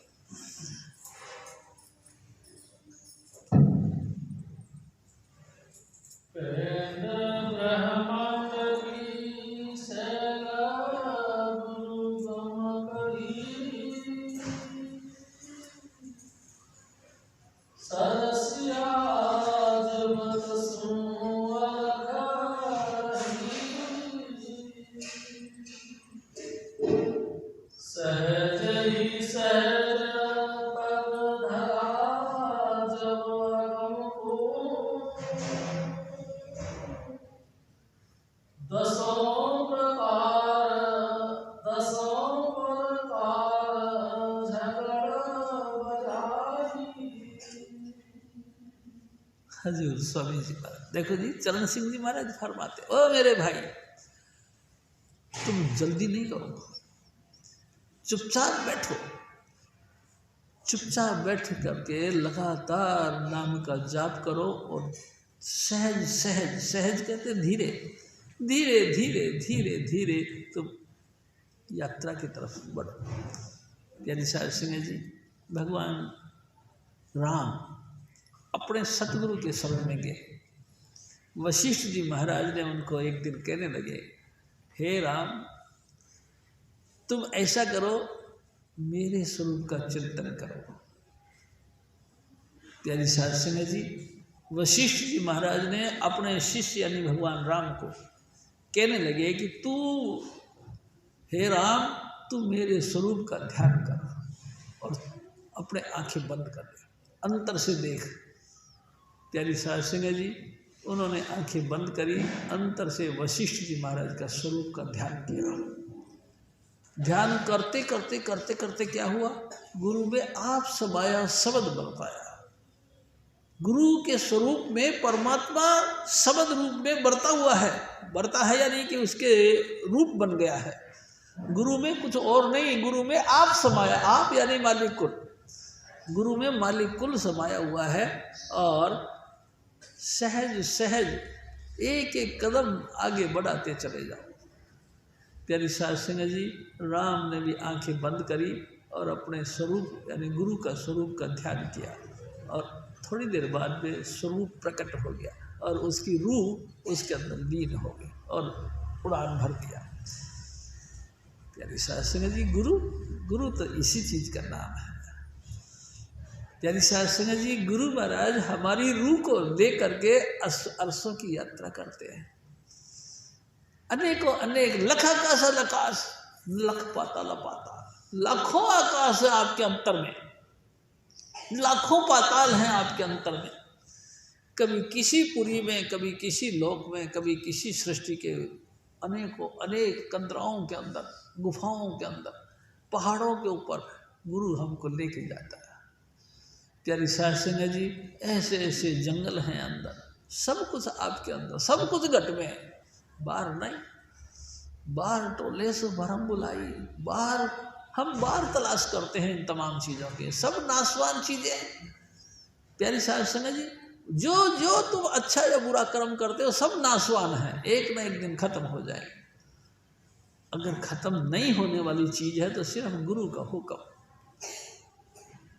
हजूर स्वामी जी महाराज। देखो जी, चरण सिंह जी महाराज फरमाते, ओ मेरे भाई, तुम जल्दी नहीं करो, चुपचाप बैठो। चुपचाप बैठ करके लगातार नाम का जाप करो और सहज सहज, सहज कहते धीरे धीरे धीरे धीरे धीरे तुम यात्रा की तरफ बढ़ो। प्यारी साहब सिंह जी, भगवान राम अपने सतगुरु के शरण में गए। वशिष्ठ जी महाराज ने उनको एक दिन कहने लगे, हे राम, तुम ऐसा करो, मेरे स्वरूप का चिंतन करो। प्यारी साहब सिंह जी, वशिष्ठ जी महाराज ने अपने शिष्य यानी भगवान राम को कहने लगे कि तू, हे राम, तू मेरे स्वरूप का ध्यान कर और अपने आंखें बंद कर दे, अंतर से देख। प्यारी साहब सिंह जी, उन्होंने आंखें बंद करी, अंतर से वशिष्ठ जी महाराज का स्वरूप का ध्यान किया। ध्यान करते करते करते करते क्या हुआ, गुरु में आप समाया शब्द बन पाया। गुरु के स्वरूप में परमात्मा शब्द रूप में बरता हुआ है, बरता है यानी कि उसके रूप बन गया है। गुरु में कुछ और नहीं, गुरु में आप समाया, आप यानी मालिक कुल, गुरु में मालिक कुल समाया हुआ है और सहज सहज एक एक कदम आगे बढ़ाते चले जाओ। प्यारी साहब सिंह जी, राम ने भी आंखें बंद करी और अपने स्वरूप यानी गुरु का स्वरूप का ध्यान किया और थोड़ी देर बाद में स्वरूप प्रकट हो गया और उसकी रूह उसके अंदर लीन हो गई और उड़ान भर दिया। प्यारी साहब सिंह जी, गुरु तो इसी चीज़ का नाम है। प्यारी साहब सिंह जी, गुरु महाराज हमारी रूह को ले करके अरसों की यात्रा करते हैं। अनेकों अनेक, लख आकाश आकाश, लख पाताल पाताल, लाखों आकाश है आपके अंतर में, लाखों पाताल हैं आपके अंतर में। कभी किसी पुरी में, कभी किसी लोक में, कभी किसी सृष्टि के अनेकों अनेक कंदराओं के अंदर, गुफाओं के अंदर, पहाड़ों के ऊपर गुरु हमको लेके जाता है। प्यारी साहब सिंह जी, ऐसे ऐसे जंगल हैं अंदर, सब कुछ आपके अंदर, सब कुछ घट में है, बाहर नहीं। बाहर टोले से भरम बुलाई, बाहर हम बाहर तलाश करते हैं इन तमाम चीज़ों के, सब नाशवान चीज़ें। प्यारी साहब सिंह जी, जो जो तुम अच्छा या बुरा कर्म करते हो सब नाशवान है, एक न एक दिन खत्म हो जाए। अगर खत्म नहीं होने वाली चीज़ है तो सिर्फ गुरु का हुक्म,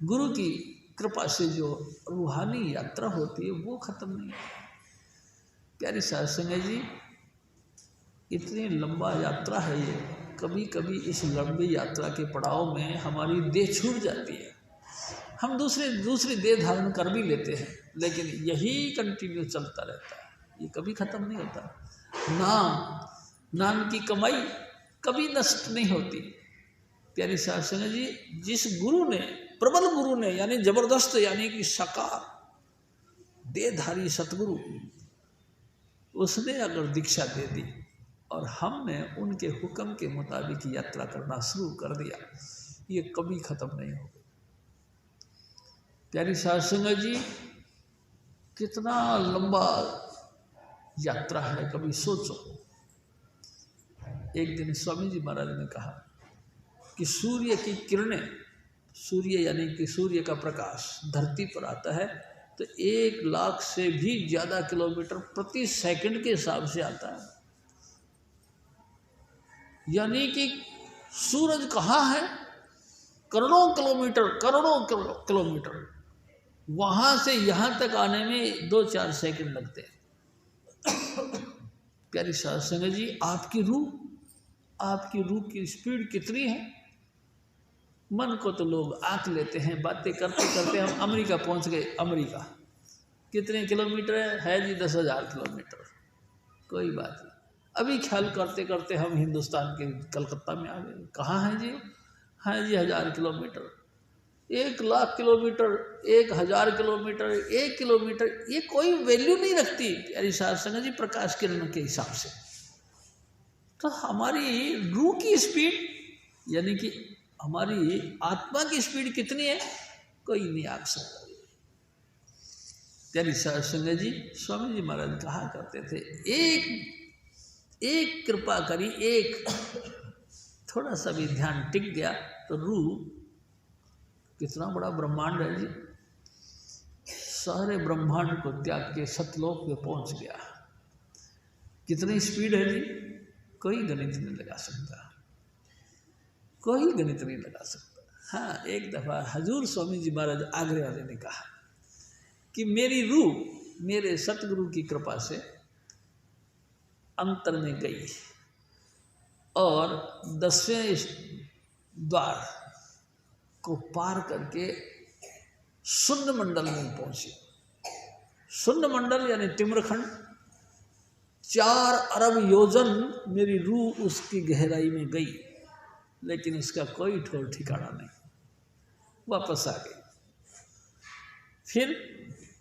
गुरु की कृपा से जो रूहानी यात्रा होती है वो खत्म नहीं है। प्यारी साहब सिंह जी, इतनी लंबा यात्रा है ये, कभी कभी इस लंबी यात्रा के पड़ाव में हमारी देह छूट जाती है, हम दूसरी देह धारण कर भी लेते हैं, लेकिन यही कंटिन्यू चलता रहता है, ये कभी ख़त्म नहीं होता। नाम की कमाई कभी नष्ट नहीं होती। प्यारी साहब सिंह जी, जिस गुरु ने, प्रबल गुरु ने, यानी जबरदस्त, यानी कि साकार देहधारी सतगुरु, उसने अगर दीक्षा दे दी और हमने उनके हुक्म के मुताबिक यात्रा करना शुरू कर दिया, ये कभी ख़त्म नहीं होगा। प्यारी साध संगत जी, कितना लंबा यात्रा है, कभी सोचो। एक दिन स्वामी जी महाराज ने कहा कि सूर्य की किरणें, सूर्य यानी कि सूर्य का प्रकाश धरती पर आता है तो 1 लाख से भी ज़्यादा किलोमीटर प्रति सेकंड के हिसाब से आता है। यानी कि सूरज कहाँ है, करोड़ों किलोमीटर, वहाँ से यहाँ तक आने में 2-4 सेकंड लगते हैं। प्यारी साध संगत जी, आपकी रूह की स्पीड कितनी है? मन को तो लोग आंक लेते हैं, बातें करते करते हम अमेरिका पहुंच गए। अमेरिका कितने किलोमीटर है जी? 10,000 किलोमीटर, कोई बात नहीं। अभी ख्याल करते करते हम हिंदुस्तान के कलकत्ता में आ गए। कहाँ हैं जी? हैं जी 1000 kilometre, 1 lakh kilometre, 1000 kilometre, 1 kilometre, ये कोई वैल्यू नहीं रखती प्यारी साध संगत जी प्रकाश किरण के हिसाब से। तो हमारी रूह की स्पीड यानी कि हमारी आत्मा की स्पीड कितनी है, कोई नहीं आंक सकता। प्यारी साध संगत जी, स्वामी जी महाराज कहा करते थे, एक कृपा करी, एक थोड़ा सा भी ध्यान टिक गया तो रूह, कितना बड़ा ब्रह्मांड है जी, सारे ब्रह्मांड को त्याग के सतलोक में पहुंच गया। कितनी स्पीड है जी, कोई गणित नहीं लगा सकता, कोई गणित नहीं लगा सकता। हाँ, एक दफ़ा हजूर स्वामी जी महाराज आगरे वाले ने कहा कि मेरी रूह मेरे सतगुरु की कृपा से अंतर में गई और 10वें द्वार को पार करके शून्य मंडल में पहुंची। शून्य मंडल यानी तिम्रखंड, 4 अरब योजन मेरी रूह उसकी गहराई में गई, लेकिन उसका कोई ठोर ठिकाना नहीं, वापस आ गई।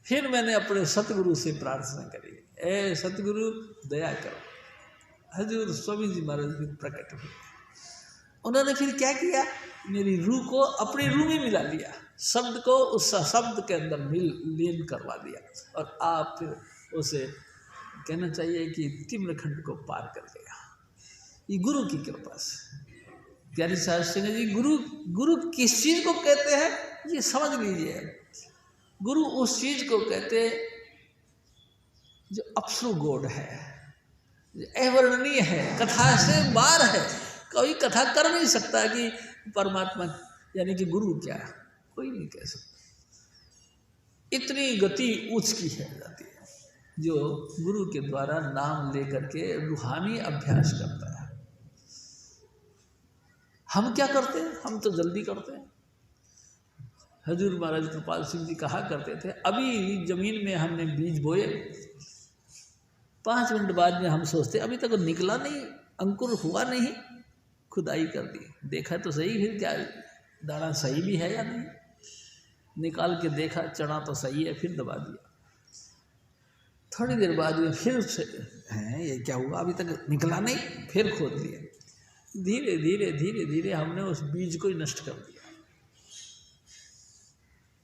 फिर मैंने अपने सतगुरु से प्रार्थना करी, ए सतगुरु दया करो। हजूर स्वामी जी महाराज भी प्रकट हुए। उन्होंने फिर क्या किया, मेरी रूह को अपनी रूह में मिला लिया, शब्द को उस शब्द के अंदर लीन करवा दिया और आप फिर उसे कहना चाहिए कि तिम्रखंड को पार कर गया। ये गुरु की कृपा से। प्यारी साध संगत जी, गुरु किस चीज़ को कहते हैं ये समझ लीजिए। गुरु उस चीज़ को कहते हैं जो अप्सु गोड है, जो अवर्णनीय है, कथा से बाहर है। कोई कथा कर नहीं सकता कि परमात्मा यानी कि गुरु क्या है, कोई नहीं कह सकता। इतनी गति उच्च की है जाती है जो गुरु के द्वारा नाम लेकर के रूहानी अभ्यास करता है। हम क्या करते हैं, हम तो जल्दी करते हैं। हजूर महाराज कृपाल सिंह जी कहा करते थे, अभी जमीन में हमने बीज बोए, 5 मिनट बाद में हम सोचते अभी तक निकला नहीं, अंकुर हुआ नहीं, खुदाई कर दी, देखा तो सही फिर क्या दाना सही भी है या नहीं, निकाल के देखा चना तो सही है, फिर दबा दिया। थोड़ी देर बाद में फिर से हैं ये क्या हुआ, अभी तक निकला नहीं, फिर खोद लिया। धीरे धीरे धीरे धीरे हमने उस बीज को ही नष्ट कर दिया।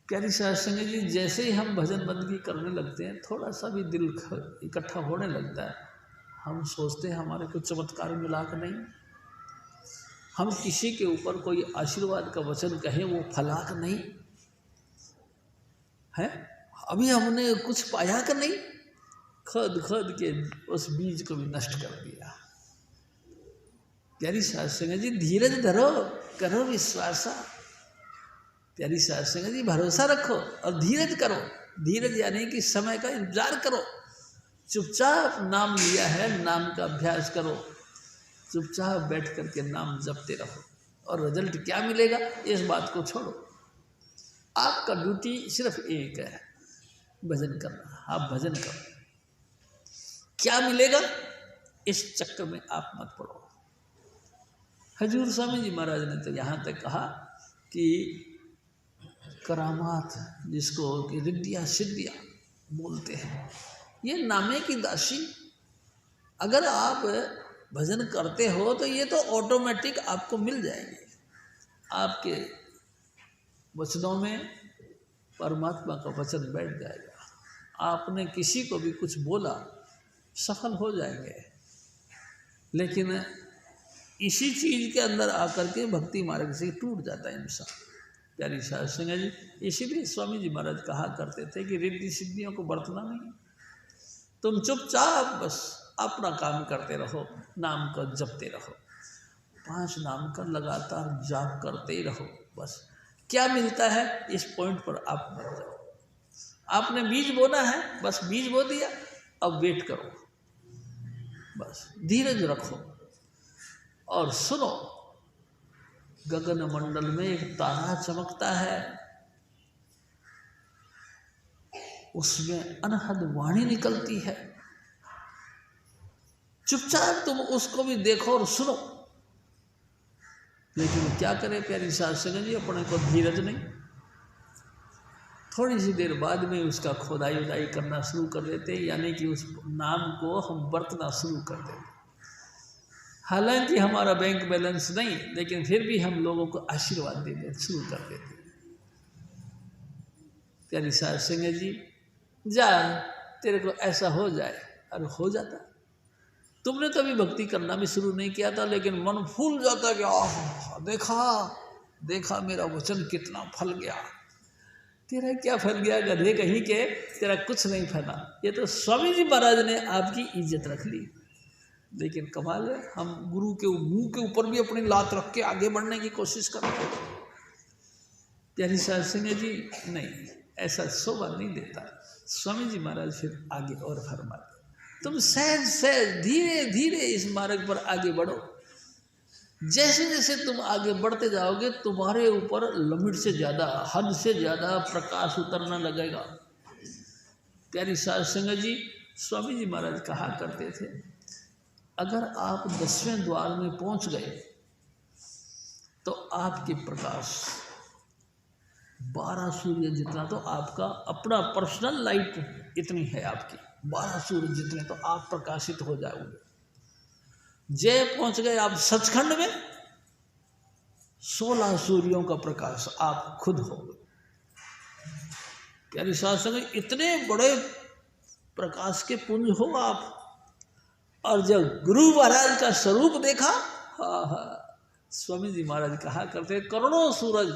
प्यारी साध संगत जी, जैसे ही हम भजन बंदगी करने लगते हैं, थोड़ा सा भी दिल इकट्ठा होने लगता है, हम सोचते हैं हमारे को चमत्कार मिला कि नहीं, हम किसी के ऊपर कोई आशीर्वाद का वचन कहें वो फलाक नहीं है, अभी हमने कुछ पाया कि नहीं, खोद के उस बीज को भी नष्ट कर दिया। प्यारी साध संगत जी, धीरज धरो, करो विश्वासा। प्यारी साध संगत जी, भरोसा रखो और धीरज करो। धीरज यानी कि समय का इंतजार करो, चुपचाप नाम लिया है, नाम का अभ्यास करो, चुपचाप बैठ करके नाम जपते रहो और रिजल्ट क्या मिलेगा इस बात को छोड़ो। आपका ड्यूटी सिर्फ एक है, भजन करना। आप भजन करो, क्या मिलेगा इस चक्कर में आप मत पड़ो। हजूर स्वामी जी महाराज ने तो यहाँ तक कहा कि करामात जिसको कि रिद्धियाँ सिद्धियाँ बोलते हैं। ये नामे की दासी, अगर आप भजन करते हो तो ये तो ऑटोमेटिक आपको मिल जाएंगे। आपके वचनों में परमात्मा का वचन बैठ जाएगा। आपने किसी को भी कुछ बोला, सफल हो जाएंगे। लेकिन इसी चीज़ के अंदर आकर के भक्ति मार्ग से टूट जाता है इंसान। प्यारी साध संगत जी, इसीलिए स्वामी जी महाराज कहा करते थे कि रिद्धि सिद्धियों को बरतना नहीं, तुम चुपचाप बस अपना काम करते रहो, नाम का जपते रहो, 5 नाम का लगातार जाप करते ही रहो। बस क्या मिलता है इस पॉइंट पर आप मत जाओ। आपने बीज बोना है, बस बीज बो दिया, अब वेट करो, बस धीरज रखो और सुनो। गगन मंडल में एक तारा चमकता है, उसमें अनहद वाणी निकलती है। चुपचाप तुम उसको भी देखो और सुनो। लेकिन क्या करें प्यारी साध संगत जी, अपने को धीरज नहीं। थोड़ी सी देर बाद में उसका खोदाई उदाई करना शुरू कर देते, यानी कि उस नाम को हम बरतना शुरू कर देते। हालांकि हमारा बैंक बैलेंस नहीं, लेकिन फिर भी हम लोगों को आशीर्वाद देने शुरू कर देते। प्यारी साध संगत जी, जा तेरे को ऐसा हो जाए, और हो जाता। तुमने तो अभी भक्ति करना भी शुरू नहीं किया था, लेकिन मन फूल जाता कि आह देखा देखा मेरा वचन कितना फल गया। तेरा क्या फल गया गधे कहीं के, तेरा कुछ नहीं फला। ये तो स्वामी जी महाराज ने आपकी इज्जत रख ली। लेकिन कमाल है, हम गुरु के मुंह के ऊपर भी अपनी लात रख के आगे बढ़ने की कोशिश करते हैं। प्यारी साध संगत जी, नहीं, ऐसा शोभा नहीं देता। स्वामी जी महाराज फिर आगे और फरमाते, तुम सहज सहज धीरे धीरे इस मार्ग पर आगे बढ़ो। जैसे जैसे तुम आगे बढ़ते जाओगे, तुम्हारे ऊपर लिमिट से ज़्यादा, हद से ज़्यादा प्रकाश उतरना लगेगा। प्यारी साध संगत जी, स्वामी जी महाराज कहा करते थे, अगर आप 10वें द्वार में पहुंच गए तो आपके प्रकाश 12 सूर्य जितना, तो आपका अपना पर्सनल लाइट इतनी है आपकी, 12 सूर्य जितने, तो आप प्रकाशित हो जाओगे। जय पहुंच गए आप सचखंड में, 16 सूर्यों का प्रकाश आप खुद हो। प्यारी साध संगत, इतने बड़े प्रकाश के पुंज हो आप। और जब गुरु महाराज का स्वरूप देखा, हाँ हाँ, स्वामी जी महाराज कहा करते, करोड़ों सूरज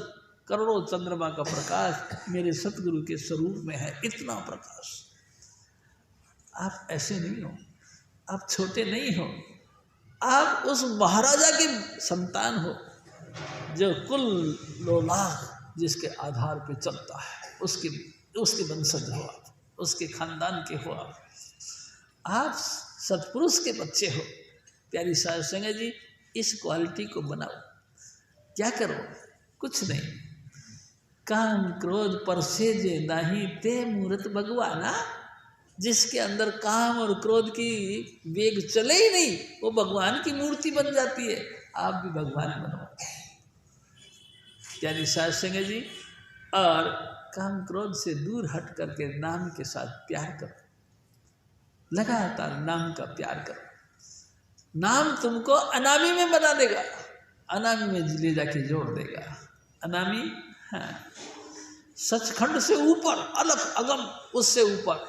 करोड़ों चंद्रमा का प्रकाश मेरे सतगुरु के स्वरूप में है, इतना प्रकाश। आप ऐसे नहीं हो, आप छोटे नहीं हो, आप उस महाराजा के संतान हो जो कुल लोलाख जिसके आधार पे चलता है, उसके वंशज हो आप, उसके खानदान के हो आप सतपुरुष के बच्चे हो। प्यारी साध संगत जी, इस क्वालिटी को बनाओ। क्या करो? कुछ नहीं, काम क्रोध परसे जे नाही ते मूर्त भगवाना। जिसके अंदर काम और क्रोध की वेग चले ही नहीं, वो भगवान की मूर्ति बन जाती है। आप भी भगवान बनो प्यारी साध संगत जी, और काम क्रोध से दूर हट करके नाम के साथ प्यार करो, लगातार नाम का प्यार करो। नाम तुमको अनामी में बना देगा, अनामी में ले जाके जोड़ देगा। अनामी, हाँ, सचखंड से ऊपर, अलग अगम, उससे ऊपर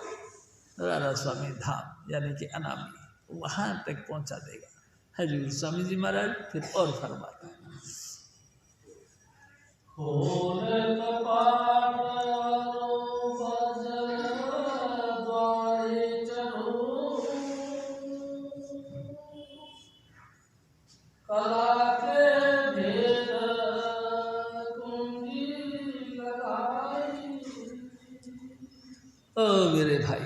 राधा स्वामी धाम यानी कि अनामी, वहाँ तक पहुँचा देगा। हजूर स्वामी जी महाराज फिर और फरमाते हैं, ओ मेरे भाई,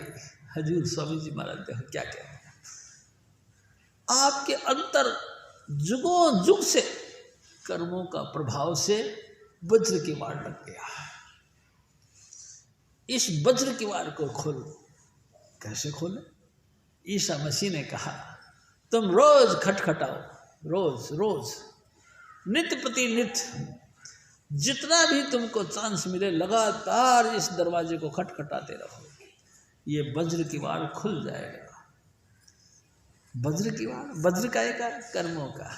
हजूर स्वामी जी महाराज देखो क्या कहते हैं, आपके अंतर जुगों जुग से कर्मों का प्रभाव से वज्र की वार लग गया है। इस वज्र की वार को खोलो। कैसे खोले? ईसा मसीह ने कहा, तुम रोज खटखटाओ, रोज रोज, नित्य प्रति नित्य, जितना भी तुमको चांस मिले लगातार इस दरवाजे को खटखटाते रहो। ये वज्र किवाड़ खुल जाएगा। वज्र किवाड़, वज्र का एक कर्मों का।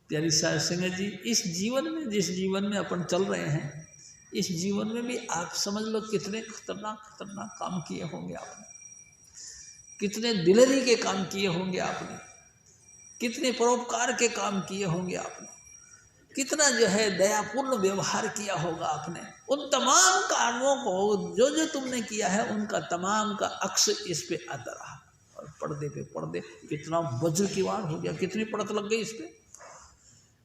प्यारी साध संगत जी, इस जीवन में, जिस जीवन में अपन चल रहे हैं, इस जीवन में भी आप समझ लो कितने खतरनाक खतरनाक काम किए होंगे आपने, कितने दिलेरी के काम किए होंगे आपने, कितने परोपकार के काम किए होंगे आपने, कितना जो है दयापूर्ण व्यवहार किया होगा आपने। उन तमाम कामों को जो जो तुमने किया है उनका तमाम का अक्स इस पे आता रहा, और पर्दे पे पर्दे कितना वज्र किवाड़ हो गया, कितनी पड़त लग गई इस पे।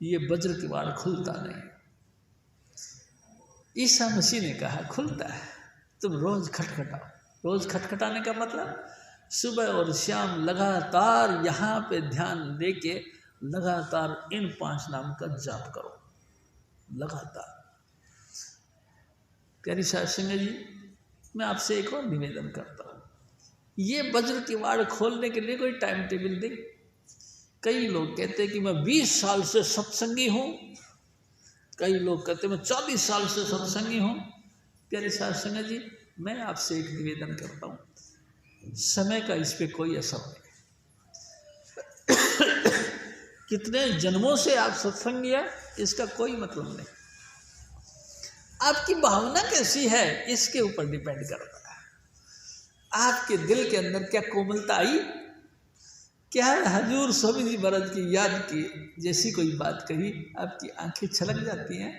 ये वज्र किवाड़ खुलता नहीं। ईसा मसीह ने कहा खुलता है, तुम रोज खटखटाओ। रोज खटखटाने का मतलब सुबह और शाम लगातार यहाँ पे ध्यान देके लगातार इन 5 नाम का जाप करो, लगातार। प्यारी साध संगत जी, मैं आपसे एक और निवेदन करता हूँ, ये वज्र किवाड़ खोलने के लिए कोई टाइम टेबल दे। कई लोग कहते हैं कि मैं 20 साल से सत्संगी हूँ, कई लोग कहते हैं मैं 40 साल से सत्संगी हूँ। प्यारे साध संगत जी, मैं आपसे एक निवेदन करता हूँ, समय का इस पे कोई असर नहीं। कितने जन्मों से आप सत्संगी है इसका कोई मतलब नहीं। आपकी भावना कैसी है इसके ऊपर डिपेंड करता है। आपके दिल के अंदर क्या कोमलता आई, क्या हजूर स्वामी जी महाराज की याद की जैसी कोई बात कही आपकी आंखें छलक जाती हैं?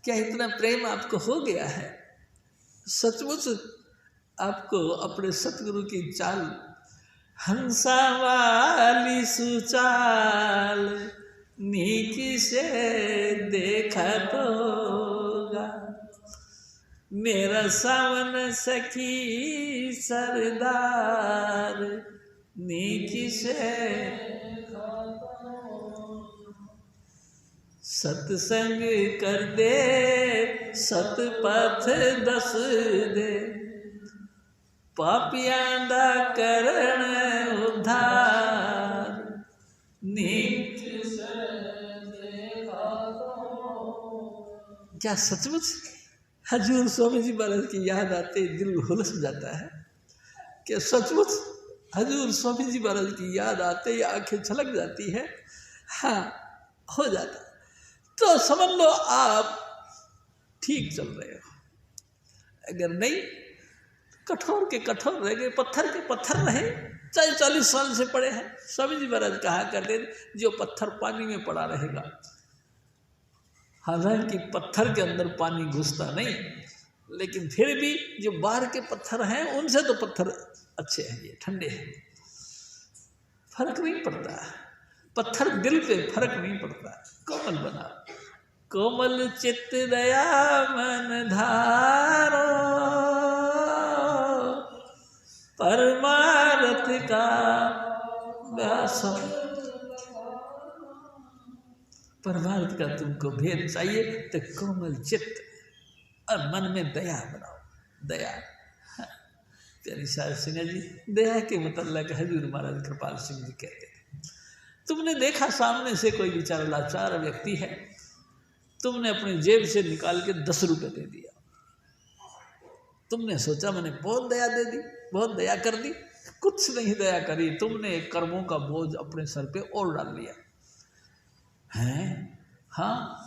क्या इतना प्रेम आपको हो गया है? सचमुच आपको अपने सतगुरु की चाल, हंसा वाली सुचाल नीकी से देखा तोगा, मेरा सावन सखी सरदार नीकी से सत्संग कर दे, सतपथ दस दे, पापियां दा करण उद्धार नीकी से देखा तो। क्या सचमुच हजूर स्वामी जी महाराज की याद आते ही दिल हुलस जाता है? क्या सचमुच हजूर स्वामी जी महाराज की याद आते ही आंखें छलक जाती है? हाँ, हो जाता। तो समझ लो आप ठीक चल रहे हो। अगर नहीं, कठोर के कठोर रह गए, पत्थर के पत्थर रहे, चाहे 40 साल से पड़े हैं। स्वामी जी महाराज कहा करते जो पत्थर पानी में पड़ा रहेगा, हालांकि पत्थर के अंदर पानी घुसता नहीं, लेकिन फिर भी जो बाहर के पत्थर हैं उनसे तो पत्थर अच्छे हैं, ये ठंडे हैं, फर्क नहीं पड़ता। पत्थर दिल पे फर्क नहीं पड़ता। कोमल बना, कोमल चित्त दया मन धारो, परमार्थ का व्यासो। परमार्थ का तुमको भेद चाहिए तो कोमल चित्त और मन में दया बनाओ। दया, प्यारी साध संगत जी, दया के मतलब हजूर महाराज कृपाल सिंह जी कहते हैं, तुमने देखा सामने से कोई बेचारा लाचार व्यक्ति है, तुमने अपनी जेब से निकाल के 10 रुपये दे दिया। तुमने सोचा मैंने बहुत दया दे दी, बहुत दया कर दी। कुछ नहीं दया करी, तुमने कर्मों का बोझ अपने सर पे और डाल लिया है। हाँ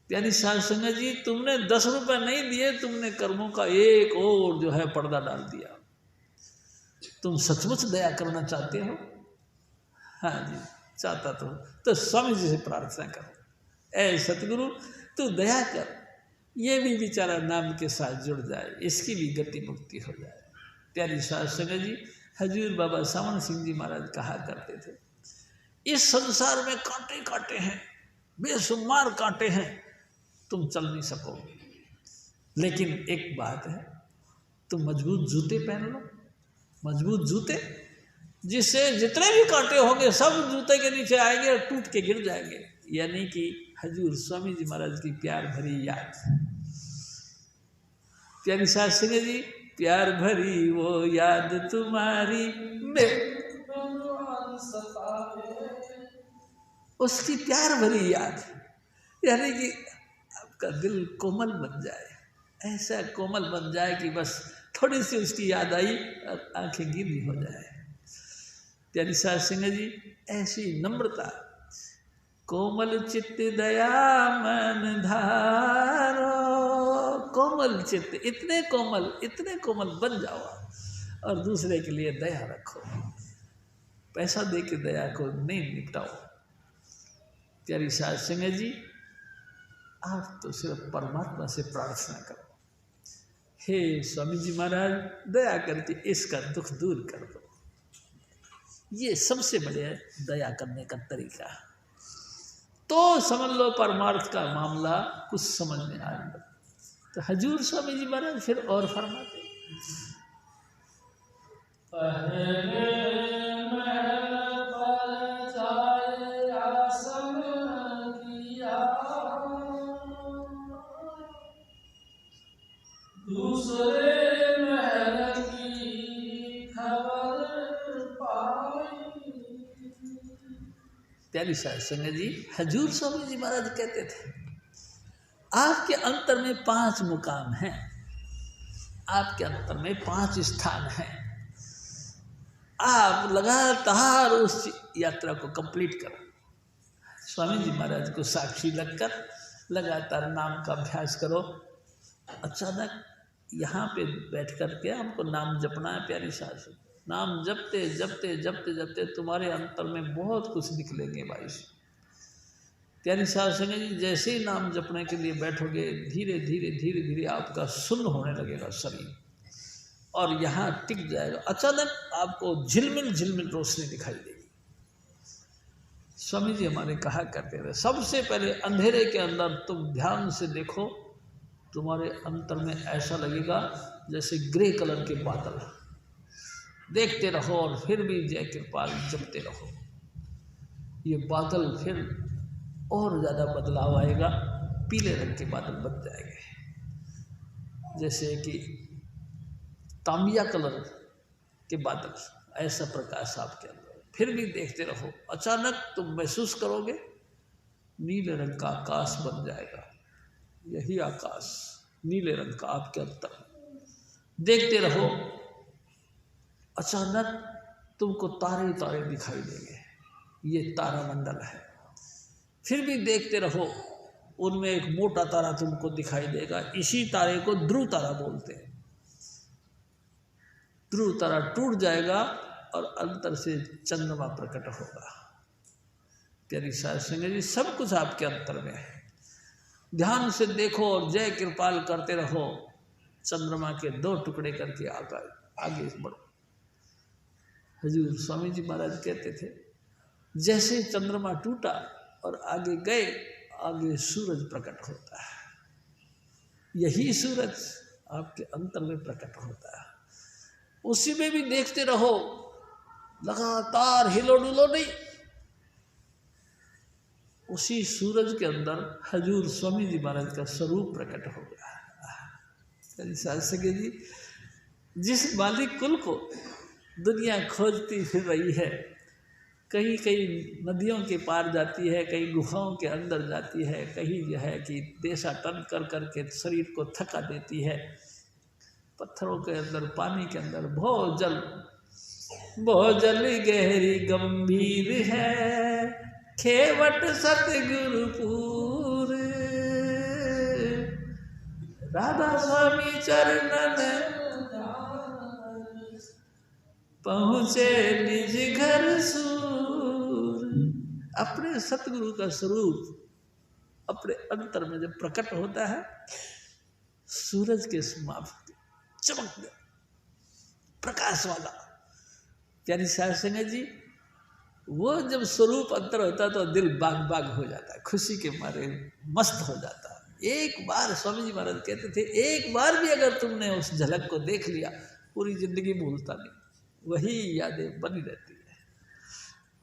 प्यारी साध संगत जी, तुमने 10 रुपये नहीं दिए, तुमने कर्मों का एक और जो है पर्दा डाल दिया। तुम सचमुच दया करना चाहते हो? हाँ जी, चाहता तो स्वामी जी से प्रार्थना करो, ऐ सतगुरु तू दया कर, ये भी बेचारा नाम के साथ जुड़ जाए, इसकी भी गति मुक्ति हो जाए। प्यारी साध संगत जी, हजूर बाबा सावन सिंह जी महाराज कहा करते थे, इस संसार में कांटे कांटे हैं, बेशुमार कांटे हैं, तुम चल नहीं सकोगे, लेकिन एक बात है, तुम मजबूत जूते पहन लो। मजबूत जूते जिससे जितने भी कांटे होंगे सब जूते के नीचे आएंगे और टूट के गिर जाएंगे। यानी कि हजूर स्वामी जी महाराज की प्यार भरी याद। प्यारी साध संगत जी, प्यार भरी वो याद तुम्हारी उसकी प्यार भरी याद, यानी कि आपका दिल कोमल बन जाए, ऐसा कोमल बन जाए कि बस थोड़ी सी उसकी याद आई और आंखें गीली हो जाए। प्यारी साध संगत जी, ऐसी नम्रता, कोमल चित्त दया मन धारो, कोमल चित्त, इतने कोमल बन जाओ और दूसरे के लिए दया रखो। पैसा दे के दया को नहीं निपटाओ। प्यारी साध संगत जी, आप तो सिर्फ परमात्मा से प्रार्थना करो, हे स्वामी जी महाराज दया करके इसका दुख दूर कर दो। ये सबसे बड़े दया करने का तरीका है। तो समझ लो परमार्थ का मामला कुछ समझ में आएगा। तो हजूर स्वामी जी महाराज फिर और फरमाते, प्यारी साध संगत जी, हजूर स्वामी जी महाराज कहते थे आपके अंतर में 5 मुकाम हैं, आपके अंतर में 5 स्थान हैं। आप लगातार उस यात्रा को कंप्लीट करो। स्वामी जी महाराज को साक्षी लगकर लगातार नाम का अभ्यास करो। अचानक यहाँ पे बैठ कर के हमको नाम जपना है। प्यारी साध संगत, नाम जपते जपते जपते जपते तुम्हारे अंतर में बहुत कुछ निकलेंगे भाई। प्यारी साध संगत जी, जैसे ही नाम जपने के लिए बैठोगे धीरे धीरे धीरे धीरे आपका सुन्न होने लगेगा शरीर और यहाँ टिक जाएगा। अचानक आपको झिलमिल झिलमिल रोशनी दिखाई देगी। स्वामी जी हमारे कहा करते थे सबसे पहले अंधेरे के अंदर तुम ध्यान से देखो, तुम्हारे अंतर में ऐसा लगेगा जैसे ग्रे कलर के बादल। देखते रहो और फिर भी जय कृपाल जपते रहो। ये बादल फिर और ज़्यादा बदलाव आएगा, पीले रंग के बादल बन जाएंगे, जैसे कि तांबिया कलर के बादल, ऐसा प्रकाश आपके अंदर। फिर भी देखते रहो, अचानक तुम महसूस करोगे नीले रंग का आकाश बन जाएगा। यही आकाश नीले रंग का आपके अंदर। देखते रहो, अचानक तुमको तारे तारे दिखाई देंगे, ये तारामंडल है। फिर भी देखते रहो, उनमें एक मोटा तारा तुमको दिखाई देगा। इसी तारे को ध्रुव तारा बोलते हैं। ध्रुव तारा टूट जाएगा और अंतर से चंद्रमा प्रकट होगा। प्यारी साध संगत जी, सब कुछ आपके अंतर में है। ध्यान से देखो और जय कृपाल करते रहो। चंद्रमा के 2 टुकड़े करके आगे बढ़ो। हजूर स्वामी जी महाराज कहते थे जैसे चंद्रमा टूटा और आगे गए, आगे सूरज प्रकट होता है। यही सूरज आपके अंतर में प्रकट होता है। उसी में भी देखते रहो, लगातार हिलो डुलो नहीं। उसी सूरज के अंदर हजूर स्वामी जी महाराज का स्वरूप प्रकट हो गया। साध संगत जी, जिस मालिक कुल को दुनिया खोजती फिर रही है, कहीं कहीं नदियों के पार जाती है, कहीं गुफाओं के अंदर जाती है, कहीं जो है कि देशाटन कर कर के शरीर को थका देती है, पत्थरों के अंदर, पानी के अंदर, बहुत जल गहरी गंभीर है, खेवट सतगुरुपुर, राधा स्वामी चरणन पहुँचे निज घर सूर। अपने सतगुरु का स्वरूप अपने अंतर में जब प्रकट होता है, सूरज के समान चमक गया, प्रकाश वाला। प्यारी साध संगत जी, वो जब स्वरूप अंतर होता है तो दिल बाग बाग हो जाता है, खुशी के मारे मस्त हो जाता है। एक बार स्वामी जी महाराज कहते थे, एक बार भी अगर तुमने उस झलक को देख लिया, पूरी जिंदगी भूलता नहीं, वही यादें बनी रहती है।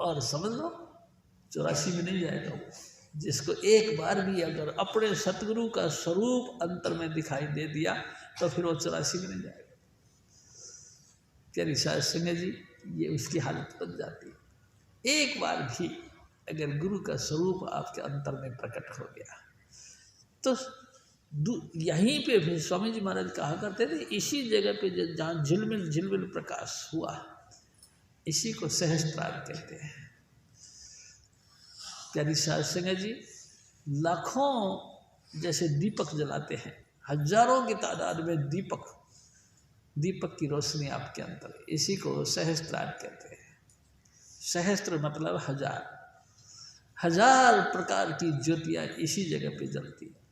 और समझ लो 84 में नहीं जाएगा वो। जिसको एक बार भी अगर अपने सतगुरु का स्वरूप अंतर में दिखाई दे दिया तो फिर वो 84 में नहीं जाएगा। प्यारी साध संगत जी, ये उसकी हालत बन जाती है। एक बार भी अगर गुरु का स्वरूप आपके अंतर में प्रकट हो गया तो यहीं पे फिर स्वामी जी महाराज कहा करते थे, इसी जगह पे जहाँ झिलमिल झिलमिल प्रकाश हुआ, इसी को सहस्त्रार कहते हैं। प्यारी साध संगत जी, लाखों जैसे दीपक जलाते हैं, हजारों की तादाद में दीपक की रोशनी आपके अंदर, इसी को सहस्त्रार कहते हैं। सहस्त्र मतलब हजार प्रकार की ज्योतियाँ इसी जगह पे जलती है।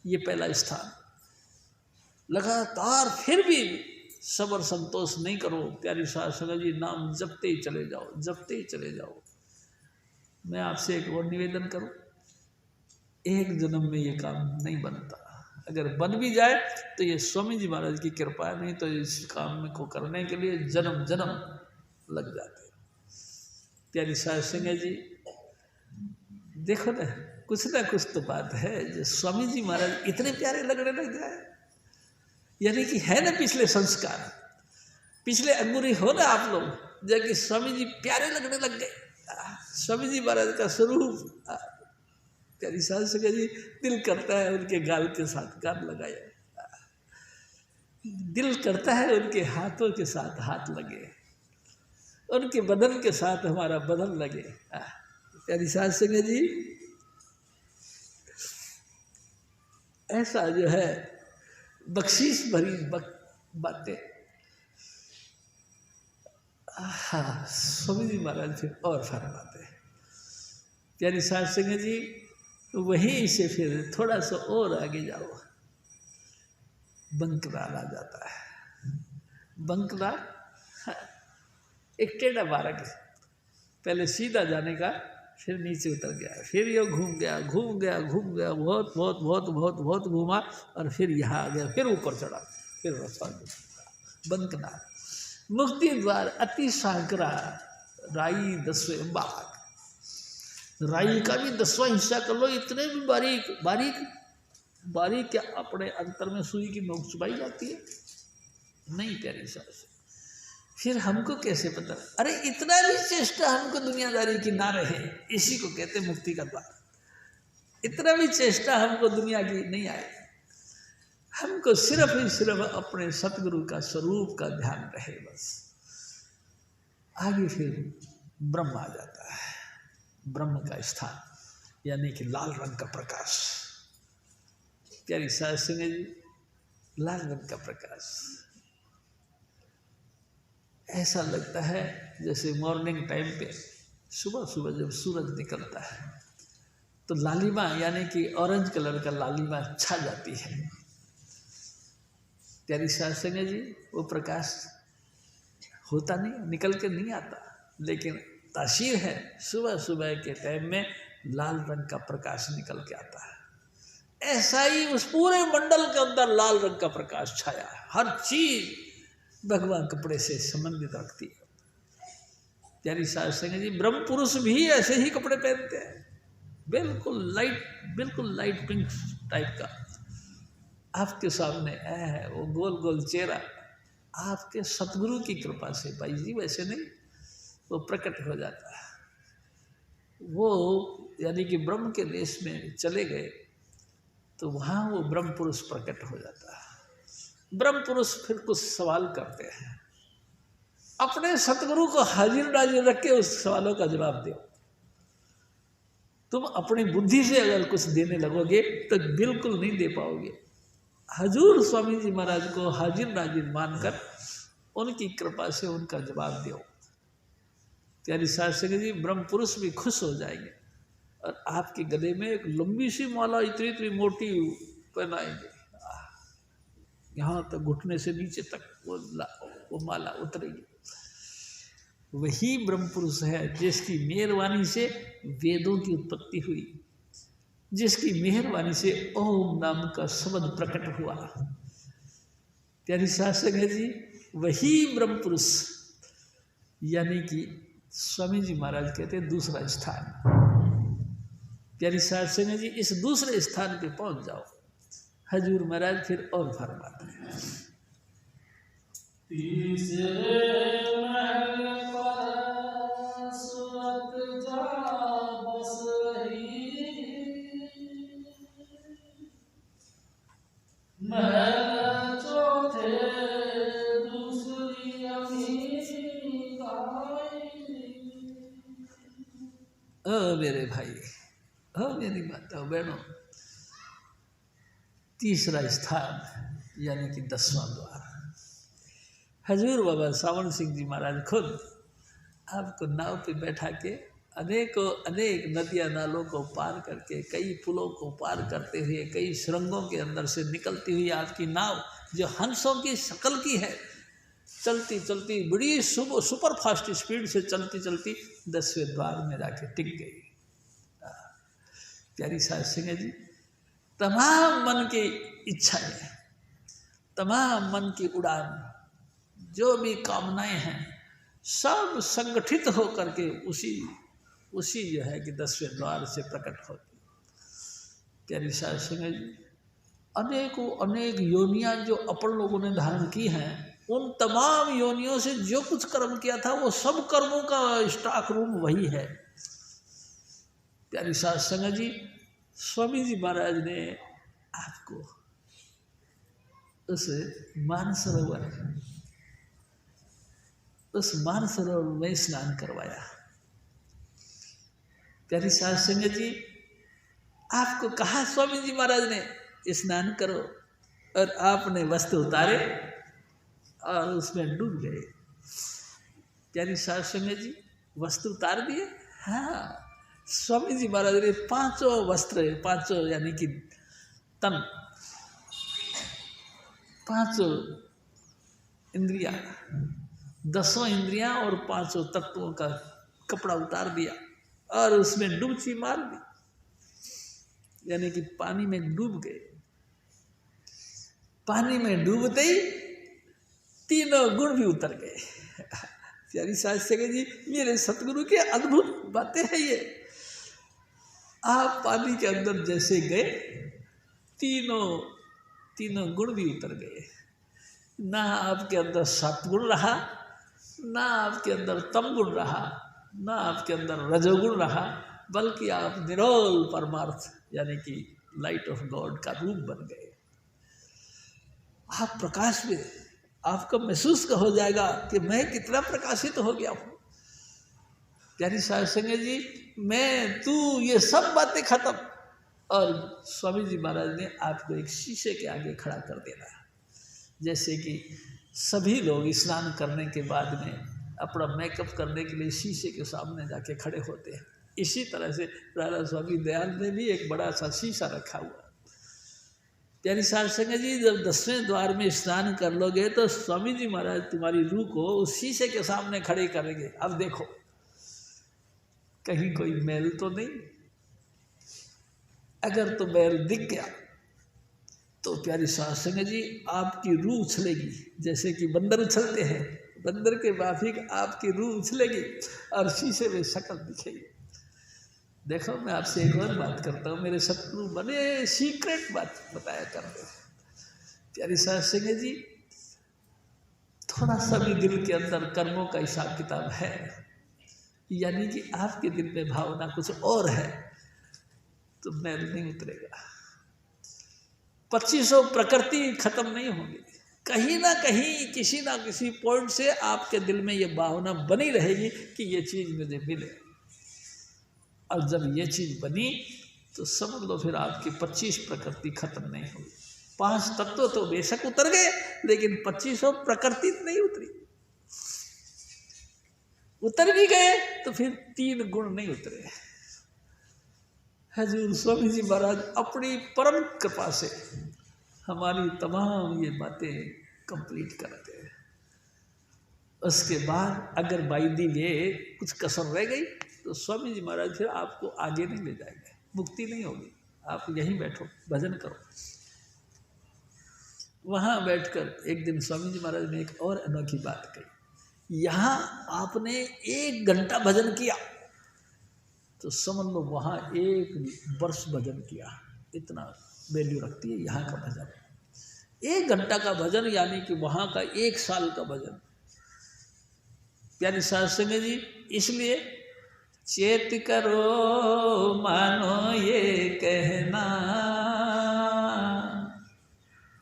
ये पहला स्थान। लगातार फिर भी सब्र संतोष नहीं करो प्यारी साध संगत जी, नाम जपते ही चले जाओ। मैं आपसे एक और निवेदन करूं, एक जन्म में ये काम नहीं बनता, अगर बन भी जाए तो ये स्वामी जी महाराज की कृपा है, नहीं तो इस काम को करने के लिए जन्म लग जाते हैं। प्यारी साध संगत जी, देखो ना कुछ तो बात है जो स्वामी जी महाराज इतने प्यारे लगने लग जाए, यानी कि है ना पिछले संस्कार, पिछले अंगूरी हो ना आप लोग, जबकि स्वामी जी प्यारे लगने लग गए। स्वामी जी महाराज का स्वरूप प्यारी साध संगत जी, दिल करता है उनके गाल के साथ गाल लगाए, दिल करता है उनके हाथों के साथ हाथ लगे, उनके बदन के साथ हमारा बदन लगे। प्यारी साध संगत जी, ऐसा जो है बख्शीश भरी बातें स्वामी जी महाराज फिर और फरमाते हैं। प्यारी साध संगत जी, वहीं से फिर थोड़ा सा और आगे जाओ, बंकनाल आ जाता है। बंकनाल एक टेढ़ा मार्ग, पहले सीधा जाने का, फिर नीचे उतर गया, फिर ये घूम गया, बहुत घूमा और फिर यहाँ आ गया, फिर ऊपर चढ़ा, फिर रास्ता बंकनाल। मुक्ति द्वार अति सांकरा, राई 10वें बाग। राई का भी 10वां हिस्सा कर लो, इतने भी बारीक क्या अपने अंतर में सुई की नोक चुबाई जाती है? नहीं प्यारी साहब, फिर हमको कैसे पता? अरे इतना भी चेष्टा हमको दुनियादारी की ना रहे, इसी को कहते मुक्ति का द्वार। इतना भी चेष्टा हमको दुनिया की नहीं आए, हमको सिर्फ ही सिर्फ अपने सतगुरु का स्वरूप का ध्यान रहे बस। आगे फिर ब्रह्म आ जाता है, ब्रह्म का स्थान, यानी कि लाल रंग का प्रकाश। प्यारी साध संगत जी, लाल रंग का प्रकाश ऐसा लगता है जैसे मॉर्निंग टाइम पे सुबह जब सूरज निकलता है तो लालिमा, यानी कि ऑरेंज कलर का लालिमा छा जाती है। प्यारी साध संगत जी, वो प्रकाश होता नहीं, निकल के नहीं आता, लेकिन तासीर है सुबह के टाइम में लाल रंग का प्रकाश निकल के आता है। ऐसा ही उस पूरे मंडल के अंदर लाल रंग का प्रकाश छाया है। हर चीज भगवान कपड़े से संबंधित रखती है। प्यारी साध संगत जी, ब्रह्म पुरुष भी ऐसे ही कपड़े पहनते हैं, बिल्कुल लाइट पिंक टाइप का। आपके सामने है वो गोल चेहरा, आपके सतगुरु की कृपा से, भाई जी वैसे नहीं, वो प्रकट हो जाता है। वो यानी कि ब्रह्म के देश में चले गए तो वहाँ वो ब्रह्म पुरुष प्रकट हो जाता है। ब्रह्म पुरुष फिर कुछ सवाल करते हैं, अपने सतगुरु को हाजिर नाजिर रख के उस सवालों का जवाब दो। तुम अपनी बुद्धि से अगर कुछ देने लगोगे तो बिल्कुल नहीं दे पाओगे। हजूर स्वामी जी महाराज को हाजिर नाजिर मानकर उनकी कृपा से उनका जवाब दो। प्यारी साध संगत जी, ब्रह्म पुरुष भी खुश हो जाएंगे और आपके गले में एक लंबी सी माला इतनी मोटी पहनाएंगे, यहाँ तक घुटने से नीचे तक वो माला उतरेगी। वही ब्रह्म पुरुष है जिसकी मेहरबानी से वेदों की उत्पत्ति हुई, जिसकी मेहरबानी से ओम नाम का शब्द प्रकट हुआ। प्यारी साध संगत जी, वही ब्रह्म पुरुष यानी कि स्वामी जी महाराज कहते हैं दूसरा स्थान। प्यारी साध संगत जी, इस दूसरे स्थान पे पहुंच जाओ, हजूर महाराज फिर और फरमाते हैं, मेरे भाई, हो मेरी माता बहनों, तीसरा स्थान यानी कि 10वां द्वार। हजूर बाबा सावन सिंह जी महाराज खुद आपको नाव पे बैठा के अनेक नदियाँ नालों को पार करके, कई पुलों को पार करते हुए, कई सुरंगों के अंदर से निकलती हुई आपकी नाव जो हंसों की शक्ल की है, चलती चलती बड़ी सुपर फास्ट स्पीड से चलती चलती 10वें द्वार में जाके टिक गई। प्यारी साध सिंह जी, तमाम मन की इच्छाएं, तमाम मन की उड़ान, जो भी कामनाएं हैं, सब संगठित होकर के उसी जो है कि 10वें द्वार से प्रकट होती। प्यारी साध सिंह जी, अनेक योनियां जो अपन लोगों ने धारण की हैं, उन तमाम योनियों से जो कुछ कर्म किया था वो सब कर्मों का स्टॉक रूम वही है। प्यारी साध संगत जी, स्वामी जी महाराज ने आपको उस मानसरोवर में स्नान करवाया। प्यारी साध संगत जी, आपको कहा स्वामी जी महाराज ने स्नान करो, और आपने वस्त्र उतारे और उसमें डूब गए। प्यारी साध संगत जी, वस्त्र उतार दिए। हाँ, स्वामी जी महाराज ने 5 वस्त्र, 5 यानी कि तन, 5 इंद्रियां, 10 इंद्रियां और 5 तत्वों का कपड़ा उतार दिया और उसमें डुबकी मार दी, यानी कि पानी में डूब गए। पानी में डूबते ही 3 गुण भी उतर गए। प्यारी साध संगत जी, मेरे सतगुरु के अद्भुत बातें हैं ये। आप पानी के अंदर जैसे गए, तीनों गुण भी उतर गए। ना आपके अंदर सत्गुण रहा, ना आपके अंदर तम गुण रहा, ना आपके अंदर रजोगुण रहा, बल्कि आप निरोल परमार्थ यानी कि लाइट ऑफ गॉड का रूप बन गए। आप प्रकाश में, आपको महसूस का हो जाएगा कि मैं कितना प्रकाशित हो गया हूँ। प्यारी साध संगत जी, मैं, तू, ये सब बातें खत्म। और स्वामी जी महाराज ने आपको एक शीशे के आगे खड़ा कर देना। जैसे कि सभी लोग स्नान करने के बाद में अपना मेकअप करने के लिए शीशे के सामने जाके खड़े होते हैं, इसी तरह से राधा स्वामी दयानंद ने भी एक बड़ा सा शीशा रखा हुआ। प्यारी साध संगत जी, जब 10वें द्वार में स्नान कर लोगे तो स्वामी जी महाराज तुम्हारी रूह को उस शीशे के सामने खड़े करेंगे। अब देखो कहीं कोई मैल तो नहीं। अगर तो मैल दिख गया तो प्यारी साध संगत जी, आपकी रूह उछलेगी, जैसे कि बंदर उछलते हैं, बंदर के माफिक आपकी रूह उछलेगी और शीशे में शक्ल दिखेगी। देखो, मैं आपसे एक और बात करता हूँ, मेरे सतगुरु बड़े सीक्रेट बात बताया करते हैं। प्यारी साध संगत जी, थोड़ा सा भी दिल के अंदर कर्मों का हिसाब किताब है, यानी कि आपके दिल में भावना कुछ और है, तो मैल नहीं उतरेगा। 2500 प्रकृति खत्म नहीं होगी, कहीं ना कहीं किसी ना किसी पॉइंट से आपके दिल में ये भावना बनी रहेगी कि ये चीज़ मुझे मिले। और जब ये चीज़ बनी तो समझ लो फिर आपकी 25 प्रकृति खत्म नहीं होगी। 5 तत्व तो बेशक उतर गए, लेकिन 2500 प्रकृति नहीं उतरी। उतर भी गए तो फिर 3 गुण नहीं उतरे। हजूर स्वामी जी महाराज अपनी परम कृपा से हमारी तमाम ये बातें कंप्लीट करते हैं। उसके बाद अगर बाई दी वे कुछ कसर रह गई तो स्वामी जी महाराज फिर आपको आगे नहीं ले जाएंगे, मुक्ति नहीं होगी। आप यहीं बैठो, भजन करो। वहाँ बैठकर एक दिन स्वामी जी महाराज ने एक और अनोखी बात कही। यहाँ आपने 1 घंटा भजन किया तो समझ लो वहाँ 1 वर्ष भजन किया, इतना वैल्यू रखती है यहाँ का भजन। 1 घंटा का भजन यानी कि वहाँ का 1 साल का भजन। प्यारी साध संगत जी, इसलिए चेत करो मानो ये कहना,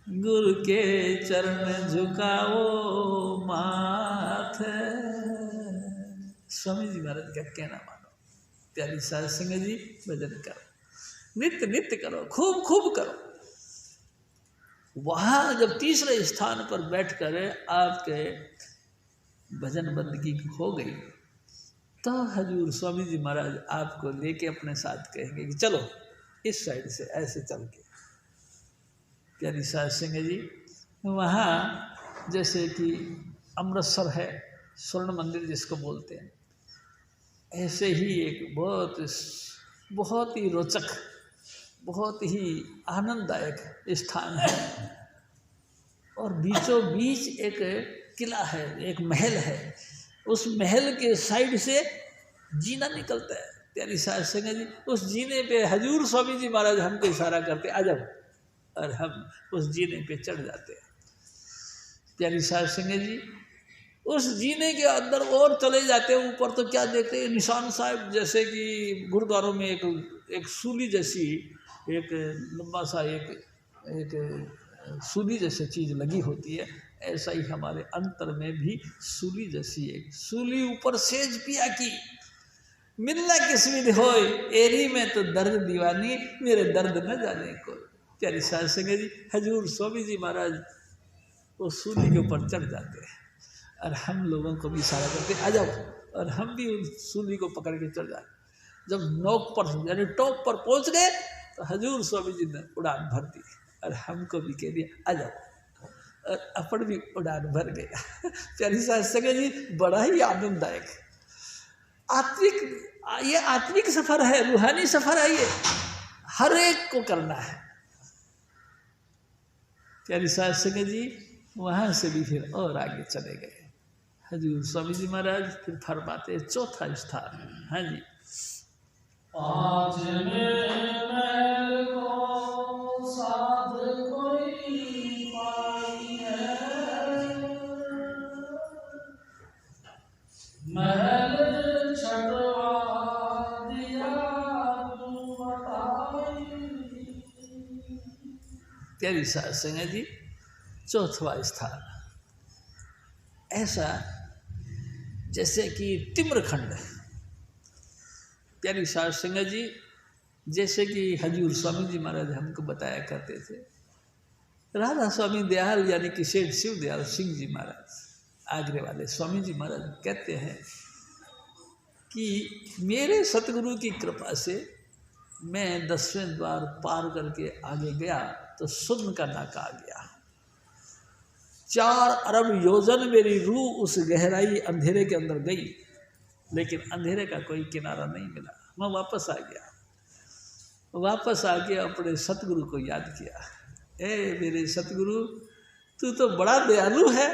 गुरु के चरण झुकाओ माथ। स्वामी जी महाराज का कहना मानो। प्यारी साध संगत जी भजन करो, नित्य नित्य करो, खूब खूब करो। वहाँ जब तीसरे स्थान पर बैठकर आपके भजन बंदगी हो गई तो हजूर स्वामी जी महाराज आपको लेके अपने साथ कहेंगे कि चलो इस साइड से ऐसे चल के। प्यारी साध संगत जी वहाँ जैसे कि अमृतसर है स्वर्ण मंदिर जिसको बोलते हैं, ऐसे ही एक बहुत ही रोचक, बहुत ही आनंददायक स्थान है। और बीचों बीच एक किला है, एक महल है, उस महल के साइड से जीना निकलता है। प्यारी साध संगत जी उस जीने पे हजूर स्वामी जी महाराज हमको इशारा करते आ जाओ, और हम उस जीने पे चढ़ जाते हैं। प्यारी साध संगत जी उस जीने के अंदर और चले जाते हैं ऊपर तो क्या देखते हैं, निशान साहब जैसे कि गुरुद्वारों में एक सूली जैसी एक लंबा सा एक सूली जैसी चीज़ लगी होती है, ऐसा ही हमारे अंतर में भी सूली जैसी एक सूली ऊपर सेज पिया की मिलना किस्मत होए, एरी में तो दर्द दीवानी मेरे दर्द न जाने को। प्यारी साध संगत जी हजूर स्वामी जी महाराज वो सूली के ऊपर चढ़ जाते हैं और हम लोगों को भी इशारा करते आ जाओ, और हम भी उस सूली को पकड़ के चढ़ जाते। जब नोक पर यानी टॉप पर पहुंच गए तो हजूर स्वामी जी ने उड़ान भर दी और हमको भी कह दिया आ जाओ, और अपन भी उड़ान भर गया। प्यारी साध संगत जी बड़ा ही आनंददायक ये आत्मिक सफर है, रूहानी सफर है, ये हर एक को करना है। प्यारी साध संगत जी वहाँ से भी फिर और आगे चले गए। हजूर स्वामी जी महाराज फिर फरमाते चौथा स्थान। हाँ जी, आज महल को साध कोई पाई है, महल छटवा दिया तू बताई। प्यारी साध संगत जी चौथवा स्थान ऐसा जैसे कि तिम्रखंड। प्यारी साध संगत जी जैसे कि हजूर स्वामी जी महाराज हमको बताया करते थे, राधा स्वामी दयाल यानी कि सेठ शिव दयाल सिंह जी महाराज आगरे वाले स्वामी जी महाराज कहते हैं कि मेरे सतगुरु की कृपा से मैं 10वें द्वार पार करके आगे गया तो सुन्न का नाका आ गया। 4 अरब योजन मेरी रूह उस गहराई अंधेरे के अंदर गई, लेकिन अंधेरे का कोई किनारा नहीं मिला। मैं वापस आ गया, वापस आके अपने सतगुरु को याद किया, ए मेरे सतगुरु तू तो बड़ा दयालु है,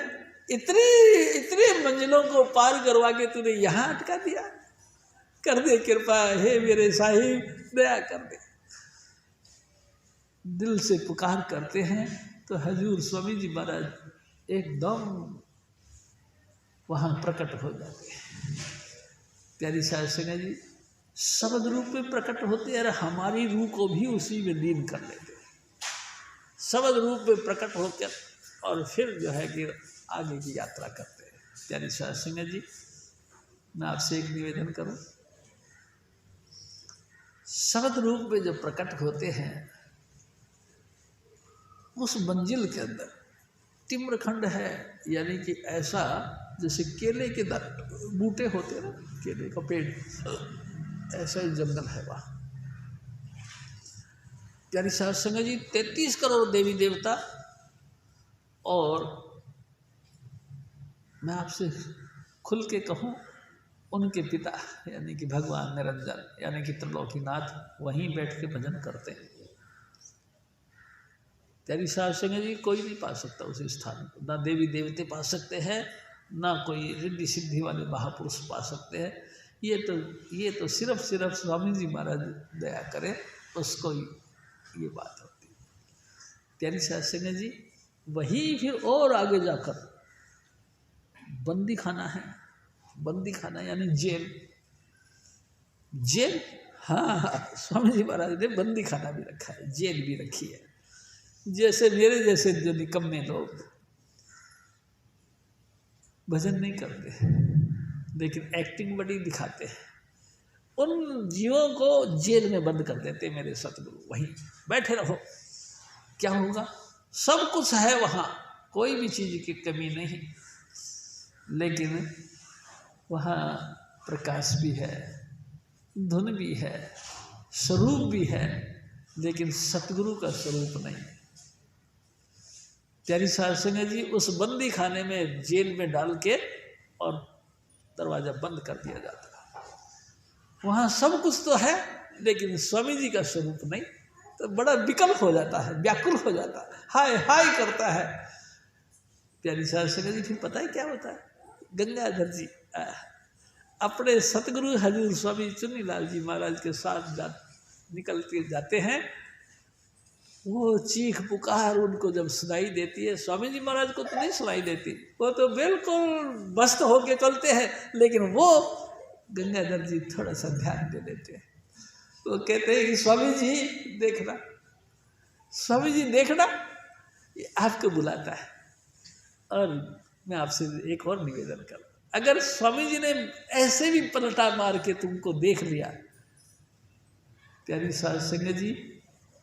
इतनी मंजिलों को पार करवा के तूने यहाँ अटका दिया, कर दे कृपा, हे मेरे साहिब दया कर दे। दिल से पुकार करते हैं तो हजूर स्वामी जी महाराज एकदम वहाँ प्रकट हो जाते हैं। प्यारी साध संगत जी शब्द रूप में प्रकट होते हैं और हमारी रूह को भी उसी में लीन कर लेते हैं। शब्द रूप में प्रकट होकर और फिर जो है कि आगे की यात्रा करते हैं। प्यारी साध संगत जी मैं आपसे एक निवेदन करूं, शब्द रूप में जो प्रकट होते हैं उस मंजिल के अंदर तिम्रखंड है, यानी कि ऐसा जैसे केले के बूटे होते हैं ना, केले का पेड़, ऐसा ही जंगल है वहाँ। प्यारी साध संगत जी 33 करोड़ देवी देवता, और मैं आपसे खुल के कहूँ उनके पिता यानी कि भगवान निरंजन यानी कि त्रिलोकीनाथ वहीं बैठ के भजन करते हैं। प्यारी साध संगत जी कोई नहीं पा सकता उस स्थान को, ना देवी देवते पा सकते हैं, ना कोई रिद्धि सिद्धि वाले महापुरुष पा सकते हैं। ये तो सिर्फ स्वामी जी महाराज दया करें उसको ये बात होती है। प्यारी साध संगत जी वही फिर और आगे जाकर बंदी खाना है, बंदी खाना यानी जेल। हाँ, स्वामी जी महाराज ने बंदी खाना भी रखा है, जेल भी रखी है। जैसे मेरे जैसे जो निकम्मे लोग भजन नहीं करते लेकिन एक्टिंग बड़ी दिखाते हैं, उन जीवों को जेल में बंद कर देते मेरे सतगुरु, वहीं बैठे रहो, क्या होगा? सब कुछ है वहाँ, कोई भी चीज़ की कमी नहीं, लेकिन वहाँ प्रकाश भी है, धुन भी है, स्वरूप भी है, लेकिन सतगुरु का स्वरूप नहीं। प्यारी साध संगत जी, उस बंदी खाने में, जेल में डाल के और दरवाज़ा बंद कर दिया जाता है। वहाँ सब कुछ तो है, लेकिन स्वामी जी का स्वरूप नहीं, तो बड़ा विकल हो जाता है, व्याकुल हो जाता है, हाय हाय करता है। प्यारी साध संगत जी, फिर पता है क्या होता है? गंगाधर जी अपने सतगुरु हजूर स्वामी चुन्नीलाल जी महाराज के साथ निकल के जाते हैं। वो चीख पुकार उनको जब सुनाई देती है, स्वामी जी महाराज को तो नहीं सुनाई देती, वो तो बिल्कुल मस्त होके चलते हैं, लेकिन वो गंगाधर जी थोड़ा सा ध्यान दे देते हैं। तो कहते हैं कि स्वामी जी देखना, स्वामी जी देखना, ये आपको बुलाता है। और मैं आपसे एक और निवेदन करूँ, अगर स्वामी जी ने ऐसे भी पलटा मार के तुमको देख लिया, प्यारी साध संगत जी,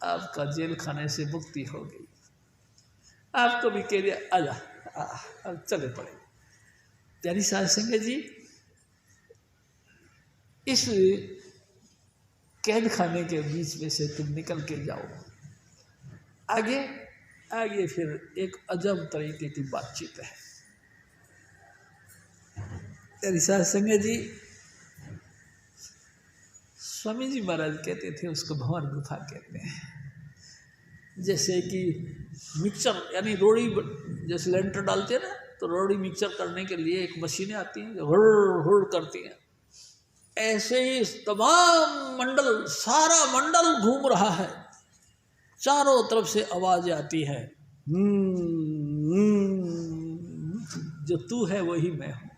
आपका जेल खाने से मुक्ति हो गई। आपको भी कह दिया आजा, अब चले पड़े। प्यारी साध संगत जी, इस कैद खाने के बीच में से तुम निकल के जाओ, आगे आगे फिर एक अजब तरीके की बातचीत है। प्यारी साध संगत जी, स्वामी जी महाराज कहते थे, उसको भंवर गुफा कहते हैं। जैसे कि मिक्सर यानी रोड़ी, जैसे लेंटर डालते हैं ना, तो रोड़ी मिक्सर करने के लिए एक मशीनें आती हैं जो हुड़ हुड़ करती हैं, ऐसे ही तमाम मंडल, सारा मंडल घूम रहा है, चारों तरफ से आवाज़ आती है, जो तू है वही मैं हूँ।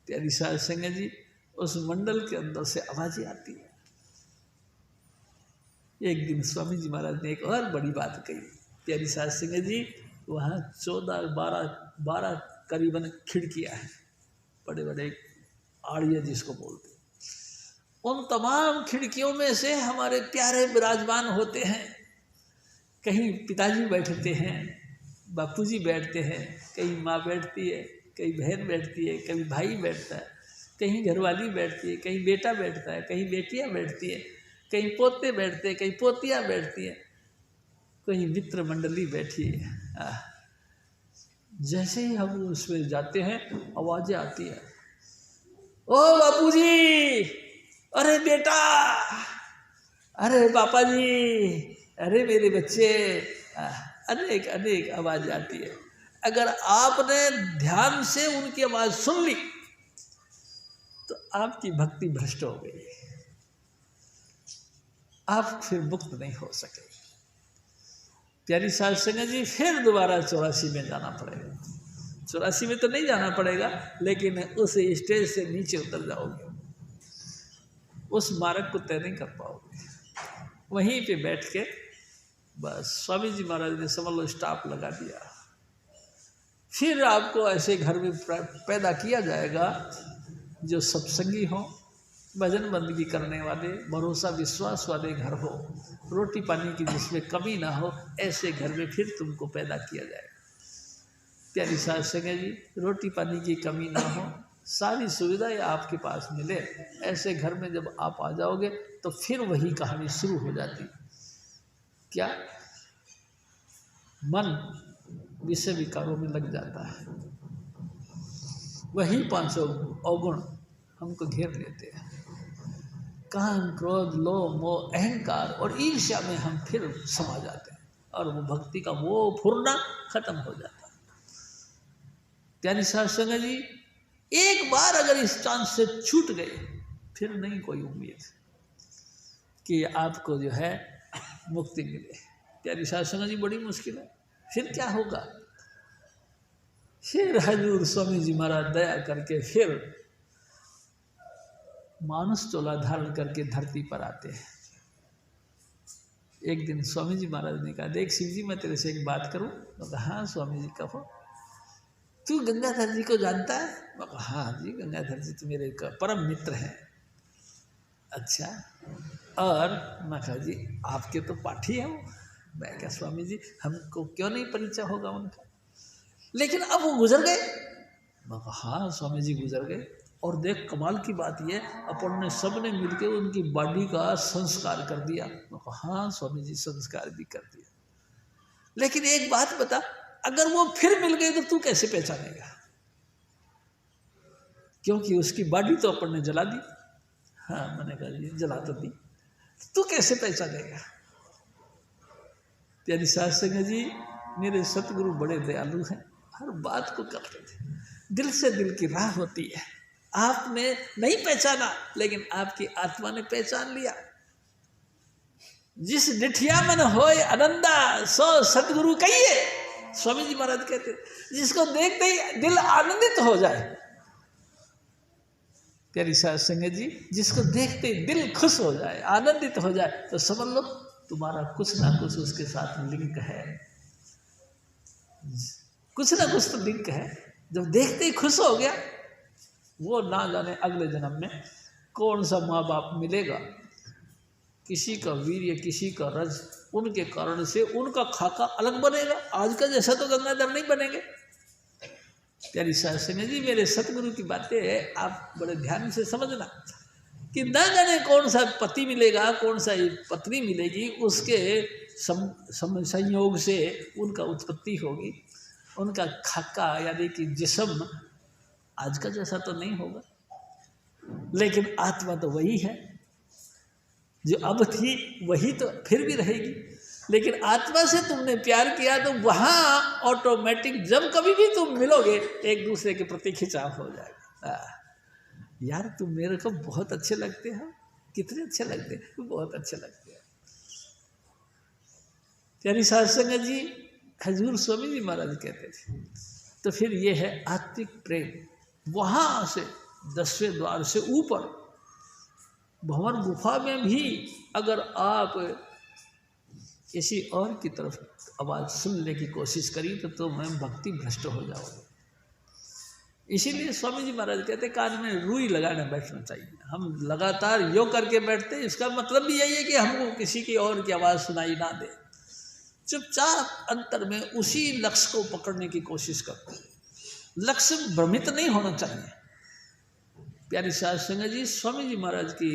प्यारी साध संगत जी, उस मंडल के अंदर से आवाज़ें आती है। एक दिन स्वामी जी महाराज ने एक और बड़ी बात कही। प्यारी साध संगत जी, वहाँ 12 करीबन खिड़कियाँ हैं, बड़े बड़े आड़िया जिसको बोलते हैं। उन तमाम खिड़कियों में से हमारे प्यारे विराजमान होते हैं। कहीं पिताजी बैठते हैं, बापूजी बैठते हैं, कहीं माँ बैठती है, कहीं बहन बैठती है, कहीं भाई बैठता है, कहीं घरवाली बैठती है, कहीं बेटा बैठता है, कहीं बेटियाँ बैठती है, कहीं पोते बैठते हैं, कहीं पोतियाँ बैठती हैं, कहीं मित्र मंडली बैठी है। जैसे ही हम उसमें जाते हैं, आवाज़ें आती है, ओ बापूजी, अरे बेटा, अरे पापा जी, अरे मेरे बच्चे, अनेक अनेक आवाज़ आती है। अगर आपने ध्यान से उनकी आवाज़ सुन ली तो आपकी भक्ति भ्रष्ट हो गई, आप फिर मुक्त नहीं हो सके। प्यारी साध संगत जी, फिर दोबारा 84 में जाना पड़ेगा। 84 में तो नहीं जाना पड़ेगा, लेकिन उस स्टेज से नीचे उतर जाओगे, उस मार्ग को तय नहीं कर पाओगे। वहीं पे बैठ के बस स्वामी जी महाराज ने समझ लो स्टॉप लगा दिया। फिर आपको ऐसे घर में पैदा किया जाएगा जो सत्संगी हो, भजन बंदगी करने वाले, भरोसा विश्वास वाले घर हो, रोटी पानी की जिसमें कमी ना हो, ऐसे घर में फिर तुमको पैदा किया जाएगा। प्यारी साध संगत जी, रोटी पानी की कमी ना हो, सारी सुविधाएं आपके पास मिले, ऐसे घर में जब आप आ जाओगे तो फिर वही कहानी शुरू हो जाती। क्या? मन विषय विकारों में लग जाता है, वही 500 अवगुण हमको घेर लेते हैं। काम, क्रोध, लोभ, मोह, अहंकार और ईर्ष्या में हम फिर समा जाते हैं, और वो भक्ति का वो फुरना खत्म हो जाता है। प्यारी साध संगत जी, एक बार अगर इस चांस से छूट गए, फिर नहीं कोई उम्मीद कि आपको जो है मुक्ति मिले। प्यारी साध संगत जी, बड़ी मुश्किल है। फिर क्या होगा? फिर हजूर स्वामी जी महाराज दया करके फिर मानुष चोला धारण करके धरती पर आते हैं। एक दिन स्वामी जी महाराज ने कहा, देख शिव जी, मैं तेरे से एक बात करूं? मैं कहा, हाँ स्वामी जी कहो। तू गंगाधर जी को जानता है? मैं कहा, हाँ जी, गंगाधर जी तो मेरे परम मित्र हैं। अच्छा, और मैं कहा जी आपके तो पाठी है वो। मैं क्या स्वामी जी हमको क्यों नहीं परिचय होगा उनका, लेकिन अब वो गुजर गए। मैं कहा हाँ स्वामी जी गुजर गए, और देख कमाल की बात ये अपन ने सब ने मिलकर उनकी बॉडी का संस्कार कर दिया। मैं कहा हाँ स्वामी जी संस्कार भी कर दिया, लेकिन एक बात बता, अगर वो फिर मिल गए तो तू कैसे पहचानेगा, क्योंकि उसकी बॉडी तो अपन ने जला दी। हाँ मैंने कहा जी जला तो दी, तू कैसे पहचानेगा। प्यारी साध संगत जी मेरे सतगुरु बड़े दयालु हैं, हर बात को करते थे, दिल से दिल की राह होती है। आपने नहीं पहचाना लेकिन आपकी आत्मा ने पहचान लिया। जिस डिठिया मन होए आनंदा सो सतगुरु कहिए, स्वामी जी महाराज कहते, जिसको देखते ही दिल आनंदित हो जाए। प्यारी साध संगत जी जिसको देखते ही दिल खुश हो जाए, आनंदित हो जाए, तो समझ लो तुम्हारा कुछ ना कुछ उसके साथ लिंक है, कुछ ना कुछ तो लिंक है। जब देखते ही खुश हो गया, वो ना जाने अगले जन्म में कौन सा माँ बाप मिलेगा, किसी का वीर्य किसी का रज, उनके कारण से उनका खाका अलग बनेगा। आज का जैसा तो गंगाधर नहीं बनेंगे। प्यारी साध संगत जी मेरे सतगुरु की बातें आप बड़े ध्यान से समझना, कि न जाने कौन सा पति मिलेगा कौन सा पत्नी मिलेगी, उसके संयोग से उनका उत्पत्ति होगी, उनका खाका यानी कि जिस्म आज का जैसा तो नहीं होगा, लेकिन आत्मा तो वही है जो अब थी, वही तो फिर भी रहेगी। लेकिन आत्मा से तुमने प्यार किया तो वहाँ ऑटोमेटिक जब कभी भी तुम मिलोगे एक दूसरे के प्रति खिंचाव हो जाएगा। यार तुम मेरे को बहुत अच्छे लगते हो, कितने अच्छे लगते हैं, बहुत अच्छे लगते हैं। प्यारी साध संगत जी हजूर स्वामी जी महाराज कहते थे, तो फिर ये है आत्मिक प्रेम। वहाँ से 10वें द्वार से ऊपर भंवर गुफा में भी अगर आप किसी और की तरफ आवाज़ सुनने की कोशिश करी तो मैं भक्ति भ्रष्ट हो जाऊँगा। इसीलिए स्वामी जी महाराज कहते कान में रुई लगाने बैठना चाहिए। हम लगातार योग करके बैठते, इसका मतलब भी यही है कि हमको किसी की और की आवाज़ सुनाई ना दे, चुपचाप अंतर में उसी लक्ष्य को पकड़ने की कोशिश करते हैं। लक्ष्य भ्रमित नहीं होना चाहिए। प्यारी साध संगत जी स्वामी जी महाराज की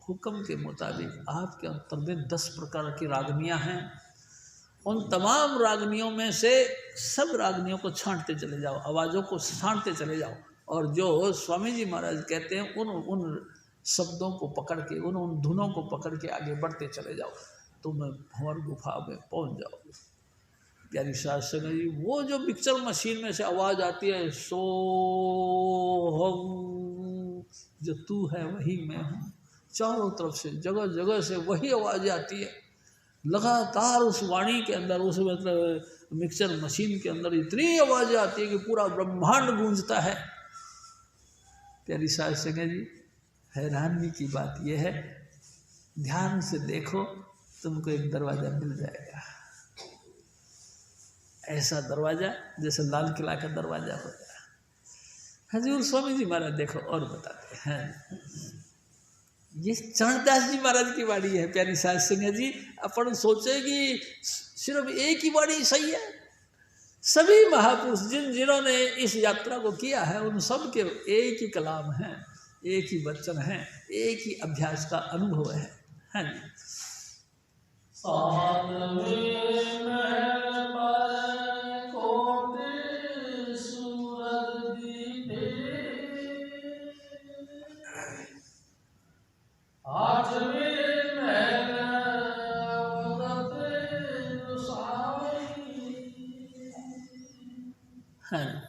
हुक्म के मुताबिक आपके अंतर में 10 प्रकार की रागनियाँ हैं। उन तमाम रागनियों में से सब रागनियों को छांटते चले जाओ, आवाज़ों को छांटते चले जाओ, और जो स्वामी जी महाराज कहते हैं उन शब्दों को पकड़ के, उन धुनों को पकड़ के आगे बढ़ते चले जाओ, तो मैं भंवर गुफा में पहुंच जाओगे। प्यारी साध संगत जी वो जो मिक्सर मशीन में से आवाज़ आती है, सो जो तू है वही मैं हूँ, चारों तरफ से जगह जगह से वही आवाज़ आती है लगातार। उस वाणी के अंदर, उस मतलब मिक्सर मशीन के अंदर इतनी आवाज़ें आती है कि पूरा ब्रह्मांड गूंजता है। प्यारी साध संगत जी हैरानी की बात यह है, ध्यान से देखो तुमको एक दरवाज़ा मिल जाएगा, ऐसा दरवाज़ा जैसे लाल किला का दरवाज़ा होता है। हजूर स्वामी जी महाराज देखो और बताते हैं, ये चरणदास जी महाराज की वाणी है। प्यारी साध संगत जी अपन सोचे कि सिर्फ एक ही वाणी सही है, सभी महापुरुष जिन्होंने इस यात्रा को किया है उन सब के एक ही कलाम है, एक ही वचन है, एक ही अभ्यास का अनुभव है। हाँ जी। हाँ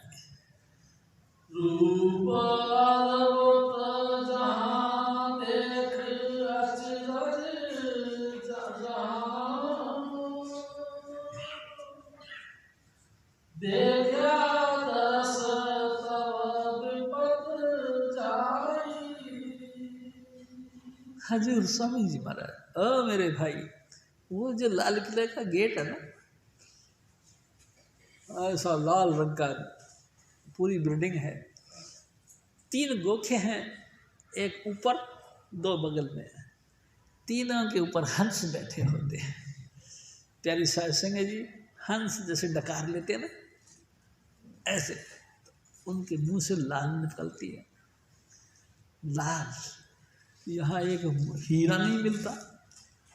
हजूर स्वामी जी महाराज, ओ मेरे भाई, वो जो लाल किले का गेट है ना, ऐसा लाल रंग का पूरी बिल्डिंग है, 3 गोखे हैं, एक ऊपर दो बगल में, तीनों के ऊपर हंस बैठे होते हैं। प्यारी साध संगत जी हंस जैसे डकार लेते हैं ना, ऐसे उनके मुंह से लाल निकलती है, लाल। यहाँ एक हीरा नहीं मिलता,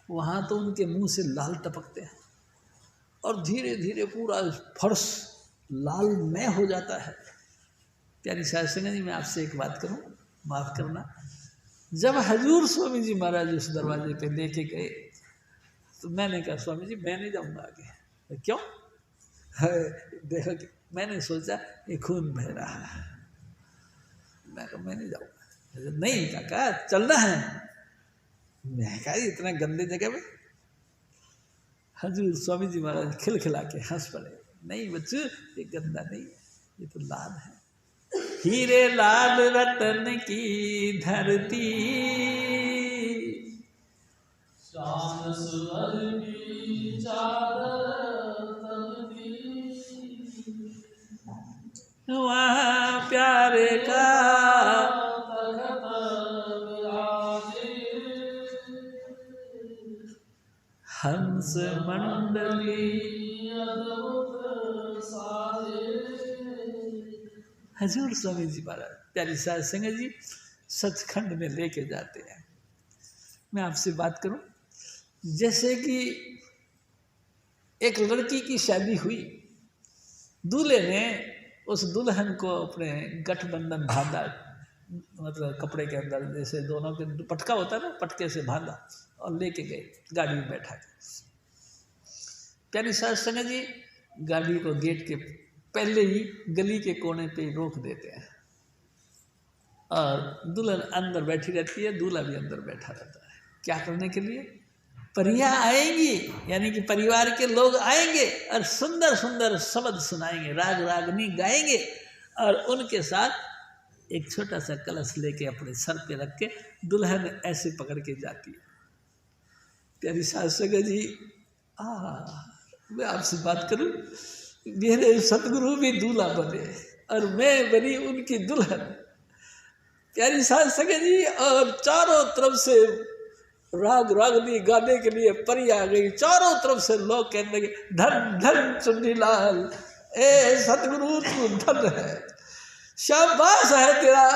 वहाँ तो उनके मुंह से लाल टपकते हैं और धीरे धीरे पूरा फर्श लालमय हो जाता है। प्यारी साध संगत जी मैं आपसे एक बात करूं, माफ़ करना, जब हजूर स्वामी जी महाराज उस दरवाजे पे लेके गए तो मैंने कहा स्वामी जी मैं नहीं जाऊंगा आगे। तो क्यों? देखो कि मैंने सोचा ये खून बह रहा है, मैं कहा मैं नहीं जाऊंगा। नहीं काका चलना है। मैं कहा इतना गंदे जगह में। हजूर स्वामी जी महाराज खिलखिला के हंस पड़े, नहीं बच्चू ये गंदा नहीं है, ये तो लाल है। हीरे लाल रतन की धरती, शान सुवर की चादर तनती, वहाँ प्यारे का तखत विराजे, हंस मंडली। अद्भुत साजे। हजूर स्वामी जी महाराज प्यारी साध संगत जी सचखंड में लेके जाते हैं। मैं आपसे बात करूं, जैसे कि एक लड़की की शादी हुई, दूल्हे ने उस दुल्हन को अपने गठबंधन बांधा, मतलब कपड़े के अंदर जैसे दोनों के पटका होता है ना, पटके से बांधा और लेके गए, गाड़ी में बैठा के। प्यारी साध संगत जी गाड़ी को गेट के पहले ही गली के कोने पे ही रोक देते हैं और दुल्हन अंदर बैठी रहती है, दूल्हा भी अंदर बैठा रहता है। क्या करने के लिए? परियां आएंगी, यानी कि परिवार के लोग आएंगे और सुंदर सुंदर शब्द सुनाएंगे, राग रागनी गाएंगे और उनके साथ एक छोटा सा कलश लेके अपने सर पे रख के दुल्हन ऐसे पकड़ के जाती है। प्यारी साध संगत जी मैं आपसे बात करूं, मेरे सतगुरु भी दूल्हा बने और मैं बनी उनकी दुल्हन। प्यारी साध संगत जी और चारों तरफ से राग रागनी गाने के लिए परी आ गई, चारों तरफ से लोग कहने लगे धन धन चुन्नी लाल, ए सतगुरु तू धन है, शाबाश है तेरा,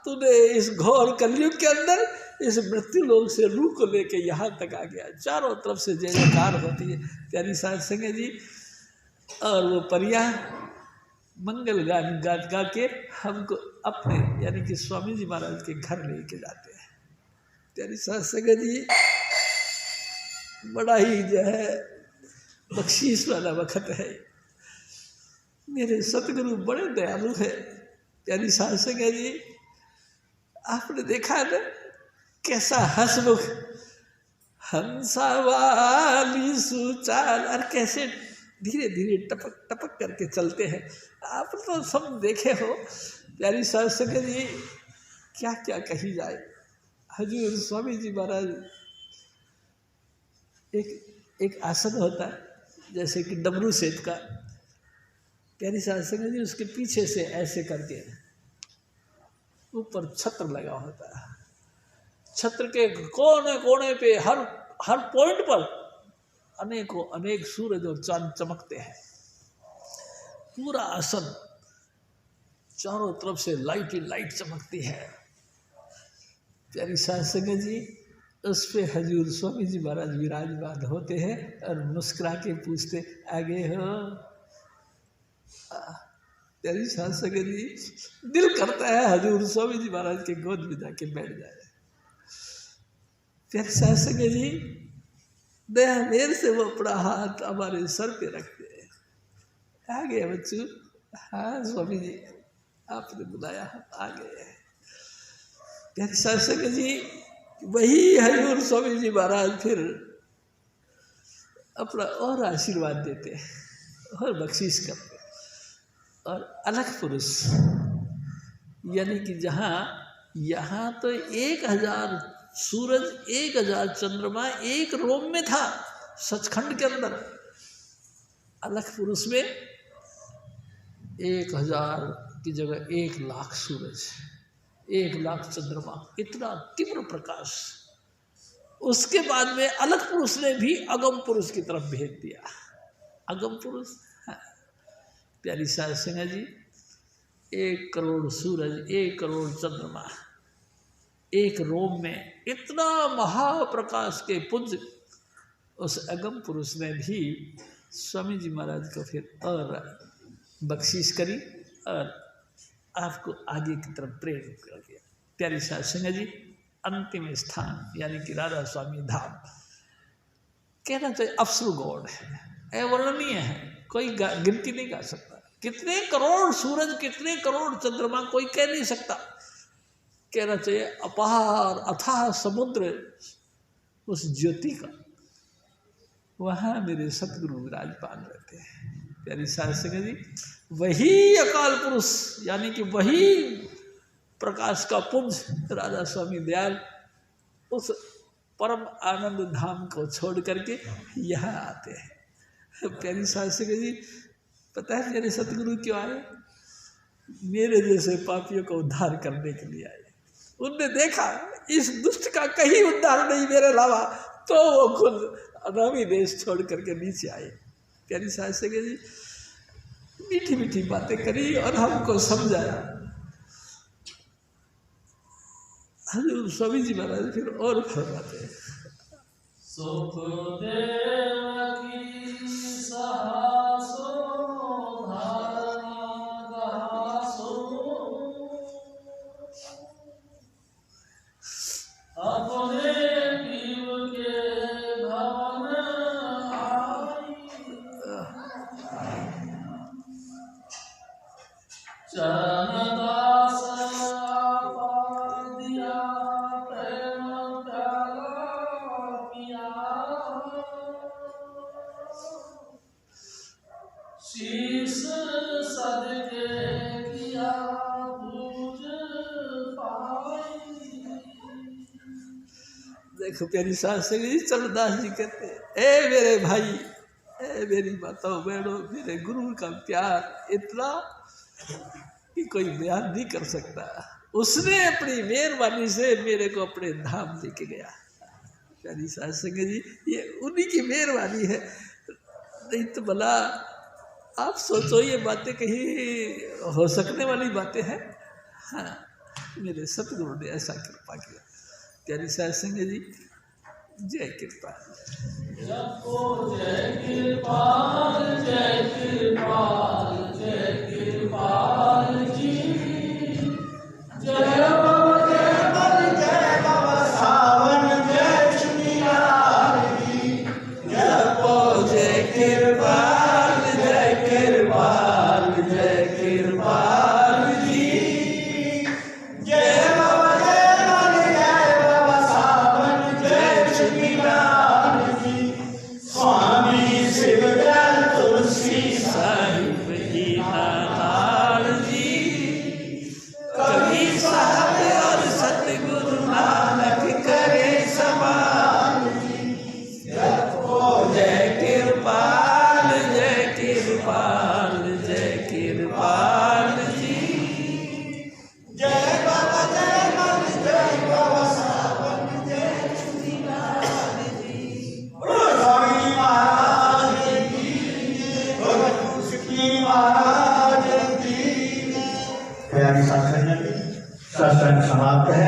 तूने इस घोर कलयुग के अंदर इस मृत्यु लोक से रूह को लेके यहाँ तक आ गया। चारों तरफ से जय जयकार होती है प्यारी साध संगत जी। और वो परियां मंगल गान गा के हमको अपने यानी कि स्वामी जी महाराज के घर लेके जाते हैं। प्यारी साध संगत जी बड़ा ही जो है बख्शीश वाला वक्त है। मेरे सतगुरु बड़े दयालु है। प्यारी साध संगत जी आपने देखा ना कैसा हंसमुख हंसा वाली सुचाल और कैसे धीरे धीरे टपक टपक करके चलते हैं। आप तो सब देखे हो। प्यारी साध संगत जी क्या क्या कही जाए। हजूर स्वामी जी महाराज एक आसन होता है जैसे कि डमरू सेठ का, प्यारी साध संगत जी उसके पीछे से ऐसे करके ऊपर छत्र लगा होता है। छत्र के कोने कोने पे हर पॉइंट पर अनेकों अनेक सूरज और चांद चमकते हैं। पूरा आसन चारों तरफ से लाइट ही लाइट चमकती है। प्यारी साध संगत जी उस पे हजूर स्वामी जी महाराज विराजमान होते हैं और मुस्कुरा के पूछते आगे हो। प्यारी साध संगत जी दिल करता है हजूर स्वामी जी महाराज के गोद में जाके बैठ जाए। प्यारी साध संगत जी दया मेर से वो अपना हाथ हमारे सर पे रखते हैं। आ गए बच्चू, हाँ स्वामी जी आपने बुलाया हम आ गए। प्यारी साध संगत जी वही हजूर स्वामी जी महाराज फिर अपना और आशीर्वाद देते हैं और बख्शीश करते हैं। और अलग पुरुष यानी कि जहाँ यहाँ तो 1000 सूरज 1000 चंद्रमा एक रोम में था सचखंड के अंदर। अलग पुरुष में 1000 की जगह 1 लाख सूरज 1,00,000 चंद्रमा, इतना तीव्र प्रकाश। उसके बाद में अलग पुरुष ने भी अगम पुरुष की तरफ भेज दिया। अगम पुरुष, हाँ। प्यारी साध सिंह जी, 1 करोड़ सूरज, 1 करोड़ चंद्रमा, एक रोम में इतना महाप्रकाश के पुंज। उस अगम पुरुष ने भी स्वामी जी महाराज को फिर और बख्शीश करी और आपको आगे की तरफ प्रेरित कर दिया। प्यारी साध सिंह जी, अंतिम स्थान यानी कि राधा स्वामी धाम, कहना चाहिए अप्सरू गॉड है, अवर्णनीय है, कोई गिनती नहीं कर सकता। कितने करोड़ सूरज, कितने करोड़ चंद्रमा, कोई कह नहीं सकता। कहना चाहिए अपार अथाह समुद्र उस ज्योति का, वहाँ मेरे सतगुरु विराजमान रहते हैं। प्यारी साध सिंह जी, वही अकाल पुरुष यानी कि वही प्रकाश का पुंज राधा स्वामी दयाल उस परम आनंद धाम को छोड़ करके यहाँ आते हैं। प्यारी साध सिंह जी, पता है मेरे सतगुरु क्यों आए? मेरे जैसे पापियों को उद्धार करने के लिए आए। उनने देखा इस दुष्ट का कहीं उद्धार नहीं मेरे अलावा, तो वो खुद अनामी देश छोड़ करके नीचे आए। प्यारी साध सिंह जी, मीठी मीठी बातें करी और हमको समझाया। हजूर स्वामी जी महाराज फिर और फरमाते हैं, सुखदेव की सहासो धारणा दहासो, अपने पीव के भवन आई, चरण दास दिया प्रेम प्याला पिया, शीश सदके किया पूज पाई। देखो प्यारी साध सिंह जी, चरणदास जी कहते हैं, ए मेरे भाई, ए मेरी माताओं बहनों, मेरे गुरु का प्यार इतना कि कोई बयान नहीं कर सकता। उसने अपनी मेहरबानी से मेरे को अपने धाम लेके गया। प्यारी साध सिंह जी, ये उन्हीं की मेहरबानी है, नहीं तो भला आप सोचो ये बातें कहीं हो सकने वाली बातें हैं? हाँ, मेरे सतगुरु ने ऐसा कृपा किया। प्यारी साध सिंह जी, जय कृपा। जय कृपाल, जय कृपाल, जय कृपाल जी, जय सत्संग समाप्त है।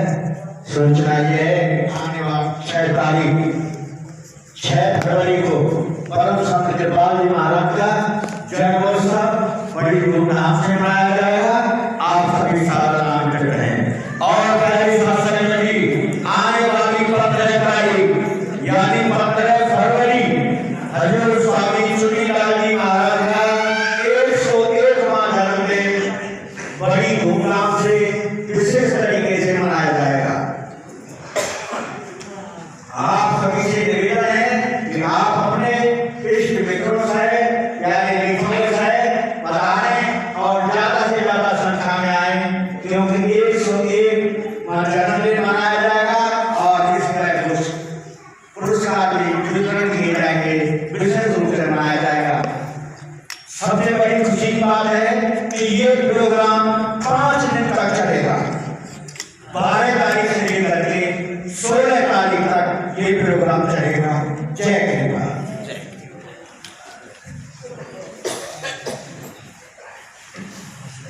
सूचना ये है, आने वाली 6 तारीख 6 फरवरी को परम संत कृपाल जी महाराज का जन्मोत्सव बड़ी धूमधाम से मनाया जाएगा। आप सभी सावधान रहें। और पहली सत्संग में आने वाली 15 तारीख यानी 15 फरवरी हजूर स्वामी चुनीलाल जी महाराज का 101वां जन्मदिन बड़ी धूमधाम से विशेष तरीके से मनाया जाएगा। आप सभी से निवेदन है कि आप अपने इष्ट मित्रों से यानी मित्रों से बताएं और ज्यादा से ज्यादा संख्या में आए, क्योंकि 101 जन्मदिन मनाया जाएगा और इसमें कुछ पुरस्कार भी वितरण किए जाएंगे, विशेष रूप से मनाया जाएगा। सबसे बड़ी खुशी की बात है कि ये प्रोग्राम 5 दिन तक चलेगा। 12